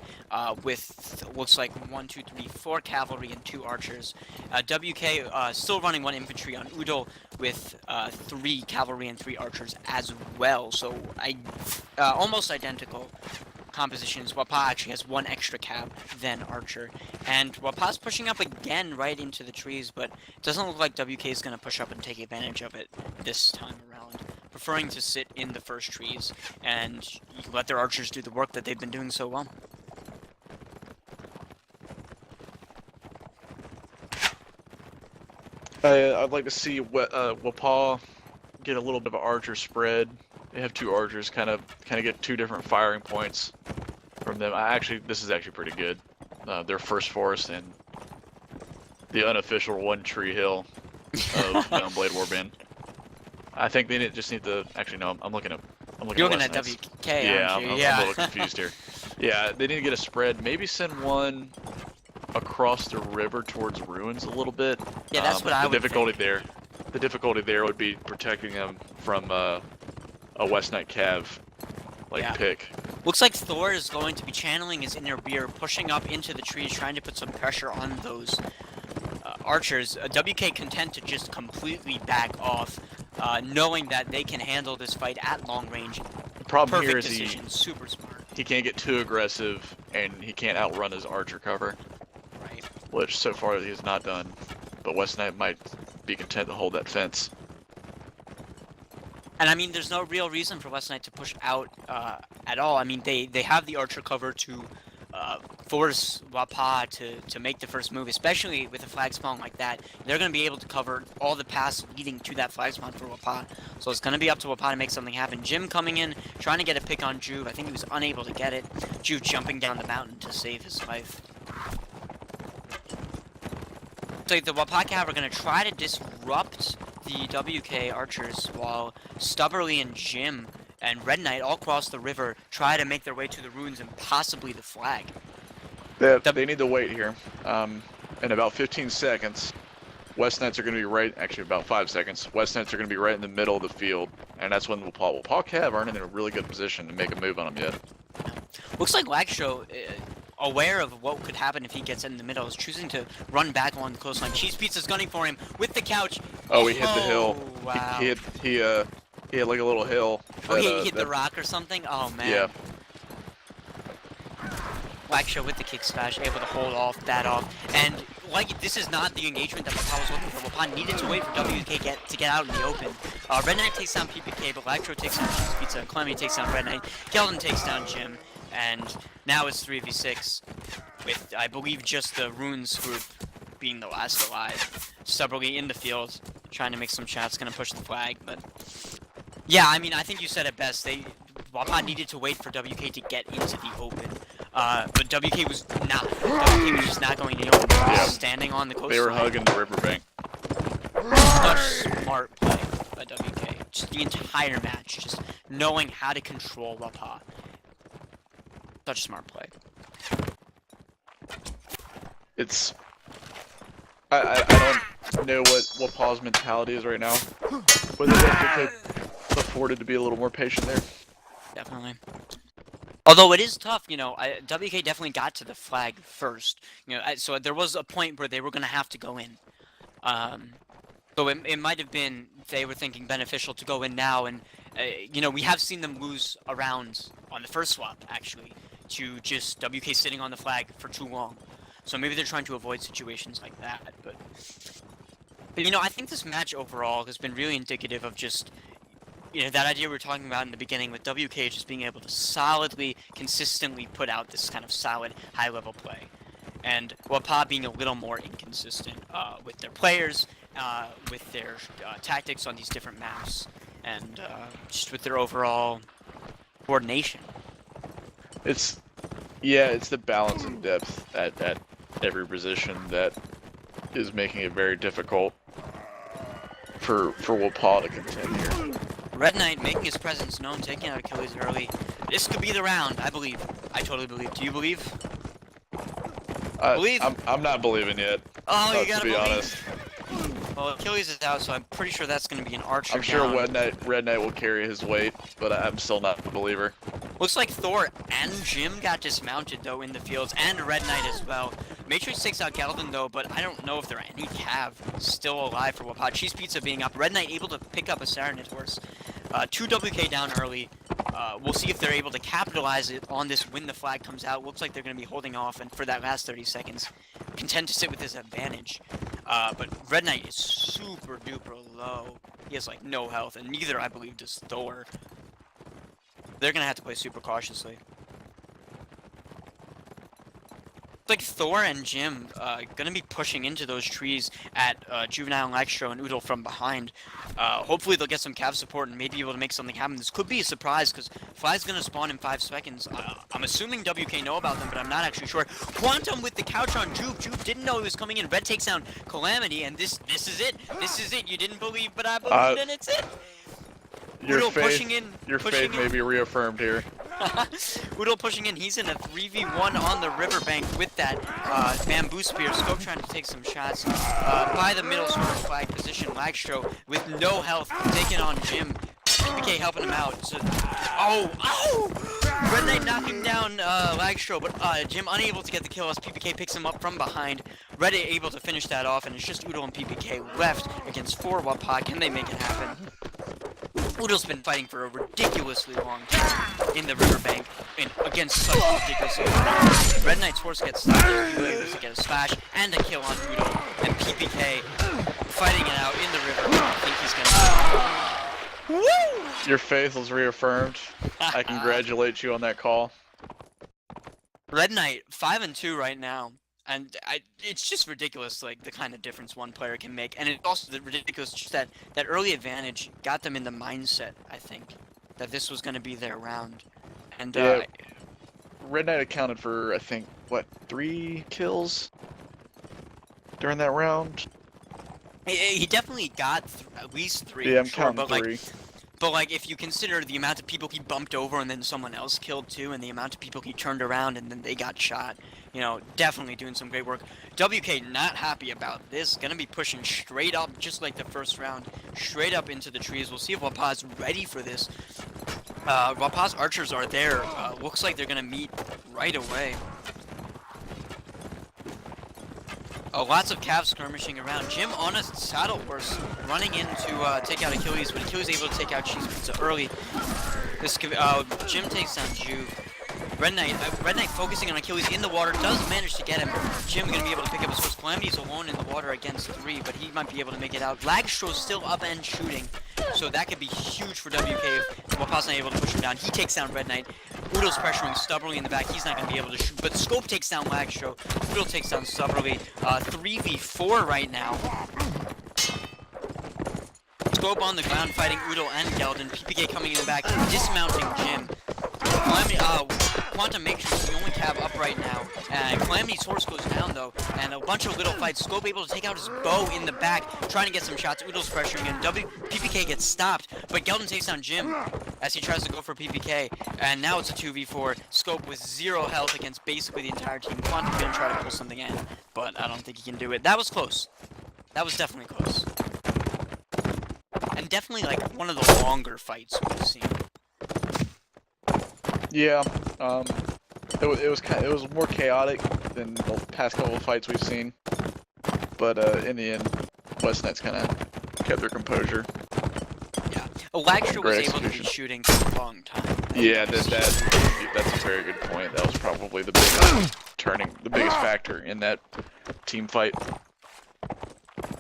Speaker 2: with, looks like 1, 2, 3, 4 cavalry and 2 archers. WK still running 1 infantry on Udo with 3 cavalry and 3 archers as well. So, almost identical compositions. Wappaw actually has 1 extra cav than archer. And Wappaw's pushing up again right into the trees, but it doesn't look like WK is going to push up and take advantage of it this time around. Preferring to sit in the first trees and let their archers do the work that they've been doing so well.
Speaker 3: I'd like to see Wappaw get a little bit of an archer spread. They have 2 archers, kind of get 2 different firing points from them. This is actually pretty good. Their first forest and the unofficial 1 tree hill of Blade Warband. I think they just need to. Actually, no. I'm looking at.
Speaker 2: You're looking at WK,
Speaker 3: yeah,
Speaker 2: aren't you?
Speaker 3: I'm a little confused here. Yeah, they need to get a spread. Maybe send 1 across the river towards ruins a little bit.
Speaker 2: Yeah, that's what I would think.
Speaker 3: The difficulty there would be protecting them from a West Knight cav pick.
Speaker 2: Looks like Thor is going to be channeling his inner beer, pushing up into the trees, trying to put some pressure on those archers. WK content to just completely back off, knowing that they can handle this fight at long range.
Speaker 3: The problem
Speaker 2: Perfect
Speaker 3: here is
Speaker 2: decision, super smart.
Speaker 3: he can't get too aggressive, and he can't outrun his archer cover.
Speaker 2: Right.
Speaker 3: Which so far he has not done. But West Knight might be content to hold that fence.
Speaker 2: And I mean, there's no real reason for West Knight to push out at all. I mean, they have the archer cover to force Wappaw to make the first move, especially with a flag spawn like that. They're going to be able to cover all the paths leading to that flag spawn for Wappaw. So it's going to be up to Wappaw to make something happen. Jim coming in, trying to get a pick on Juve. I think he was unable to get it. Juve jumping down the mountain to save his life. So the Wappaw cav are going to try to disrupt the WK archers while Stubberly and Jim and Red Knight all across the river try to make their way to the ruins and possibly the flag.
Speaker 3: They need to wait here. In about 15 seconds, West Knights are going to be right, actually about 5 seconds, West Knights are going to be right in the middle of the field, and that's when Wappaw Cav aren't in a really good position to make a move on them yet.
Speaker 2: Looks like Lagstro, aware of what could happen if he gets in the middle, is choosing to run back along the coastline. Cheese Pizza's gunning for him with the couch.
Speaker 3: Oh, he hit the hill.
Speaker 2: Wow.
Speaker 3: He hit like a little hill.
Speaker 2: Oh, he hit the rock or something? Oh, man.
Speaker 3: Yeah.
Speaker 2: Lagstro with the kick smash, able to hold that off. And like, this is not the engagement that Wappaw was looking for. Wappaw needed to wait for WK to get out in the open. Red Knight takes down PPK, but Lagstro takes down Cheese Pizza. Calamity takes down Red Knight. Geldon takes down Jim. And now it's 3v6 with, I believe, just the Runes group being the last alive. Stubbornly in the field, trying to make some shots, gonna push the flag, but... Yeah, I mean, I think you said it best. Wappaw needed to wait for WK to get into the open. But WK was not. WK was just not going to the open. He was standing on the coastline.
Speaker 3: They were hugging the riverbank.
Speaker 2: Such smart play by WK. Just the entire match, just knowing how to control Wappaw. Such a smart play.
Speaker 3: It's... I don't know what Wappaw's mentality is right now. Whether they could afford to be a little more patient there.
Speaker 2: Definitely. Although it is tough, you know, WK definitely got to the flag first. You know, so there was a point where they were going to have to go in. So it might have been, they were thinking, beneficial to go in now. And, you know, we have seen them lose a round on the first swap, actually, to just WK sitting on the flag for too long. So maybe they're trying to avoid situations like that. But you know, I think this match overall has been really indicative of just... You know, that idea we were talking about in the beginning with WK just being able to solidly, consistently put out this kind of solid, high-level play. And Wappaw being a little more inconsistent with their players, with their tactics on these different maps, and just with their overall coordination.
Speaker 3: It's the balance and depth at every position that is making it very difficult for Wappaw to contend here.
Speaker 2: Red Knight making his presence known, taking out Achilles early. This could be the round, I believe. I totally believe. Do you believe? Believe?
Speaker 3: I'm not believing yet.
Speaker 2: Oh, you gotta
Speaker 3: to be
Speaker 2: believe.
Speaker 3: honest.
Speaker 2: Well, Achilles is out, so I'm pretty sure that's going to be an Archer
Speaker 3: I'm sure
Speaker 2: down.
Speaker 3: Red Knight will carry his weight, but I'm still not a believer.
Speaker 2: Looks like Thor and Jim got dismounted, though, in the fields, and Red Knight as well. Matrix takes out Geldon, though, but I don't know if there are any Cav still alive for Wappaw. Cheese Pizza being up. Red Knight able to pick up a Serenade horse. 2 WK down early. We'll see if they're able to capitalize it on this when the flag comes out. Looks like they're going to be holding off, and for that last 30 seconds, content to sit with this advantage. But Red Knight is super duper low. He has like no health, and neither, I believe, does Thor. They're going to have to play super cautiously. It's like Thor and Jim going to be pushing into those trees at Juvenile, Lagstro, and Oodle from behind. Hopefully they'll get some Cav support and maybe able to make something happen. This could be a surprise because Fly's going to spawn in 5 seconds. I'm assuming WK know about them, but I'm not actually sure. Quantum with the couch on Juve. Juve didn't know he was coming in. Red takes down Calamity, and this is it. This is it. You didn't believe, but I believed, and it's it.
Speaker 3: Your
Speaker 2: faith
Speaker 3: may be reaffirmed here.
Speaker 2: Oodle pushing in. He's in a 3v1 on the riverbank with that bamboo spear. Scope trying to take some shots by the middle sort of flag position. Lagstro with no health taking on Jim. PPK helping him out. So, oh! Red Knight knocking down Lagstro, but Jim unable to get the kill as PPK picks him up from behind. Red able to finish that off, and it's just Oodle and PPK left against 4 Wappaw. Can they make it happen? Oodle's been fighting for a ridiculously long time in the riverbank against such ridiculously long. Red Knight's horse gets stopped. He able to get a smash and a kill on Oodle. And PPK fighting it out in the river. I think he's gonna woo!
Speaker 3: Your faith was reaffirmed. I congratulate you on that call.
Speaker 2: Red Knight 5-2 right now. And it's just ridiculous, like, the kind of difference one player can make. And it's also ridiculous just that early advantage got them in the mindset, I think, that this was going to be their round. And,
Speaker 3: yeah, Red Knight accounted for, I think, what, 3 kills during that round?
Speaker 2: He definitely got at least 3.
Speaker 3: Yeah, I'm
Speaker 2: sure,
Speaker 3: counting
Speaker 2: but
Speaker 3: 3.
Speaker 2: Like, But like, if you consider the amount of people he bumped over and then someone else killed too, and the amount of people he turned around and then they got shot, you know, definitely doing some great work. WK not happy about this. Gonna be pushing straight up, just like the first round, straight up into the trees. We'll see if Wappaw's ready for this. Wappaw's archers are there. Looks like they're gonna meet right away. Lots of Cavs skirmishing around. Jim on a saddle horse, running in to take out Achilles, but Achilles able to take out Cheese Pizza early. This Jim takes down Juve. Red Knight focusing on Achilles in the water, does manage to get him. Jim gonna be able to pick up his horse. Calamity's alone in the water against 3, but he might be able to make it out. Lagstro's still up and shooting, so that could be huge for WK if Wappaw's not able to push him down. He takes down Red Knight. Udo's pressuring stubbornly in the back. He's not going to be able to shoot, but Scope takes down Lagstro. Udo takes down stubbornly. 3v4 right now. Scope on the ground fighting Udo and Geldon. PPK coming in the back, dismounting Jim. Quantum Matrix, the only cab up right now. And Calamity's horse goes down though, and a bunch of little fights. Scope able to take out his bow in the back, trying to get some shots. Udo's pressuring him. PPK gets stopped, but Geldon takes down Jim as he tries to go for PPK. And now it's a 2v4. Scope with 0 health against basically the entire team. Quantum gonna try to pull something in, but I don't think he can do it. That was close. That was definitely close. And definitely like one of the longer fights we've seen.
Speaker 3: Yeah, it was more chaotic than the past couple of fights we've seen, but in the end, West Nets kind of kept their composure.
Speaker 2: Yeah, Lagstro was able to be shooting for a long time.
Speaker 3: Yeah, that's a very good point. That was probably the biggest factor in that team fight.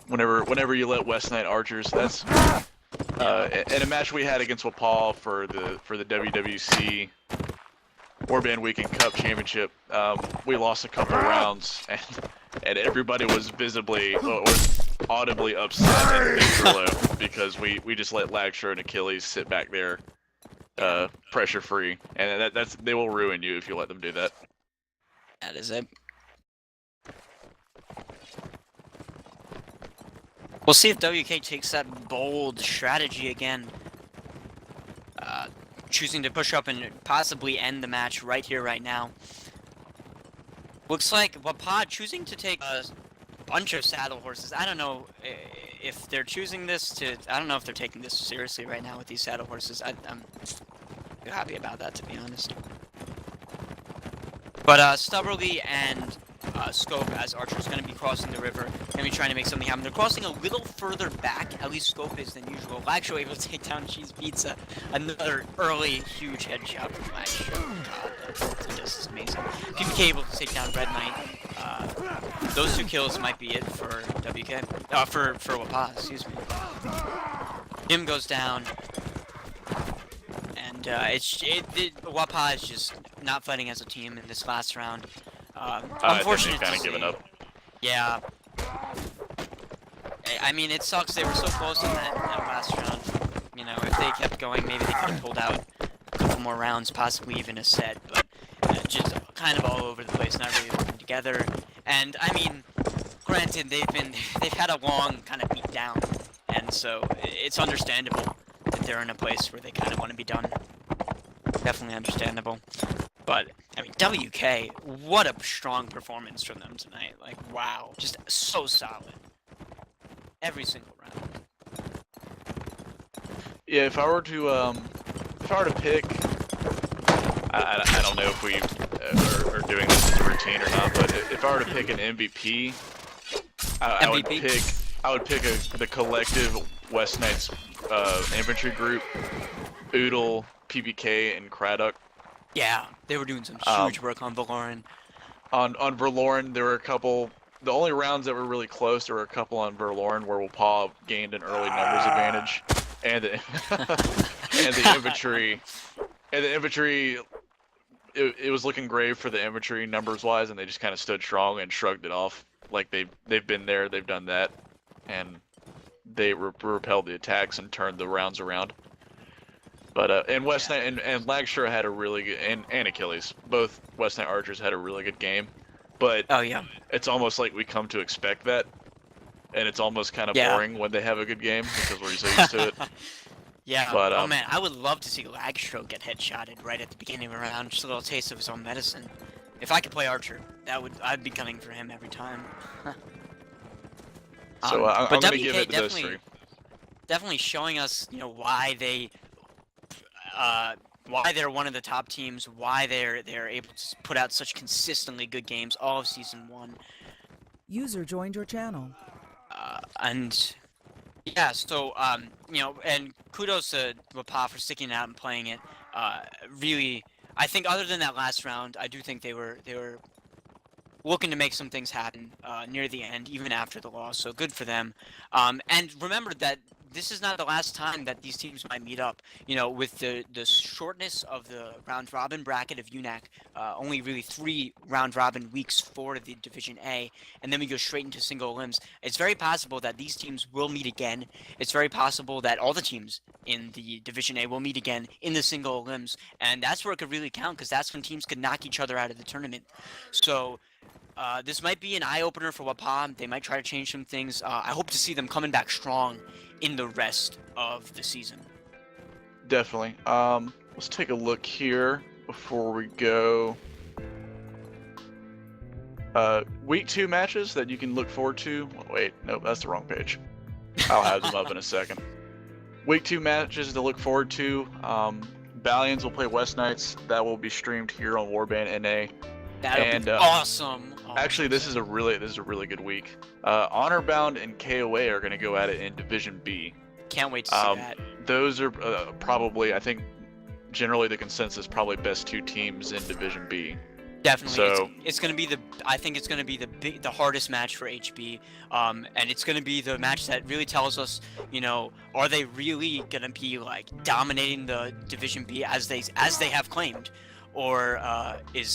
Speaker 3: Whenever you let West Night archers, that's in a match we had against Wappaw for the WWC Warband Weekend Cup Championship, we lost a couple rounds, and everybody was visibly or audibly upset and below because we just let Lagstro and Achilles sit back there, pressure free, and they will ruin you if you let them do that.
Speaker 2: That is it. We'll see if WK takes that bold strategy again. Choosing to push up and possibly end the match right here, right now. Looks like Wappaw choosing to take a bunch of saddle horses. I don't know if they're choosing this to... I don't know if they're taking this seriously right now with these saddle horses. I'm happy about that, to be honest. But Stubborly and Scope, as Archer's going to be crossing the river, going to be trying to make something happen. They're crossing a little further back, at least Scope is, than usual. Lagstro able to take down Cheese Pizza. Another early huge headshot from Lagstro. God, that's just amazing. PPK able to take down Red Knight. Those 2 kills might be it for WK. For Wappaw, excuse me. Jim goes down. And Wappaw is just not fighting as a team in this last round. Unfortunately,
Speaker 3: kind of given up.
Speaker 2: Yeah. I mean, it sucks. They were so close in that last round. You know, if they kept going, maybe they could have pulled out a couple more rounds, possibly even a set. But just kind of all over the place, not really working together. And I mean, granted, they've had a long kind of beat down, and so it's understandable that they're in a place where they kind of want to be done. Definitely understandable. But, I mean, WK, what a strong performance from them tonight. Like, wow. Just so solid. Every single round.
Speaker 3: Yeah, if I were to pick, I don't know if we are doing this as a routine or not, but if I were to pick an MVP, I would pick the collective West Knights infantry group, Oodle, PPK, and Craddock.
Speaker 2: Yeah, they were doing some huge work on Valoran.
Speaker 3: On Verloren, there were a couple. The only rounds that were really close, there were a couple on Verloren where Wappaw gained an early numbers advantage, and the infantry, it was looking great for the infantry numbers wise, and they just kind of stood strong and shrugged it off. Like they've been there, they've done that, and they repelled the attacks and turned the rounds around. But and West Knight and Lagstro had a really good, and Achilles, both West Knight archers had a really good game. But
Speaker 2: oh yeah,
Speaker 3: it's almost like we come to expect that, and it's almost kind of boring when they have a good game because we're so used to it.
Speaker 2: Yeah.
Speaker 3: But
Speaker 2: Oh man, I would love to see Lagstroke get headshotted right at the beginning of a round. Just a little taste of his own medicine. If I could play Archer, I'd be gunning for him every time.
Speaker 3: so
Speaker 2: But
Speaker 3: I'm gonna give
Speaker 2: WK
Speaker 3: it to those three.
Speaker 2: definitely showing us, why they're one of the top teams, why they're able to put out such consistently good games all of season one.
Speaker 1: User joined your channel.
Speaker 2: And yeah, so and kudos to Wappaw for sticking out and playing it. Really, I think other than that last round, I do think they were looking to make some things happen near the end, even after the loss. So good for them. And remember that this is not the last time that these teams might meet up. With the shortness of the round robin bracket of UNAC, only really 3 round robin weeks for the Division A, and then we go straight into single elims. It's very possible that these teams will meet again. It's very possible that all the teams in the Division A will meet again in the single elims, and that's where it could really count, because that's when teams could knock each other out of the tournament. So this might be an eye-opener for Wappaw. They might try to change some things. I hope to see them coming back strong in the rest of the season.
Speaker 3: Definitely. Let's take a look here before we go. Week 2 matches that you can look forward to. Wait, nope, that's the wrong page. I'll have them up in a second. Week 2 matches to look forward to. Valiants will play West Knights. That will be streamed here on Warband NA.
Speaker 2: That'll be awesome.
Speaker 3: Actually, this is a really good week. Honorbound and KOA are going to go at it in Division B.
Speaker 2: Can't wait to see that.
Speaker 3: Those are probably, I think, generally the consensus, probably best 2 teams in Division B.
Speaker 2: Definitely.
Speaker 3: So
Speaker 2: it's going to be I think it's going to be the hardest match for HB, and it's going to be the match that really tells us, are they really going to be like dominating the Division B as they have claimed, or is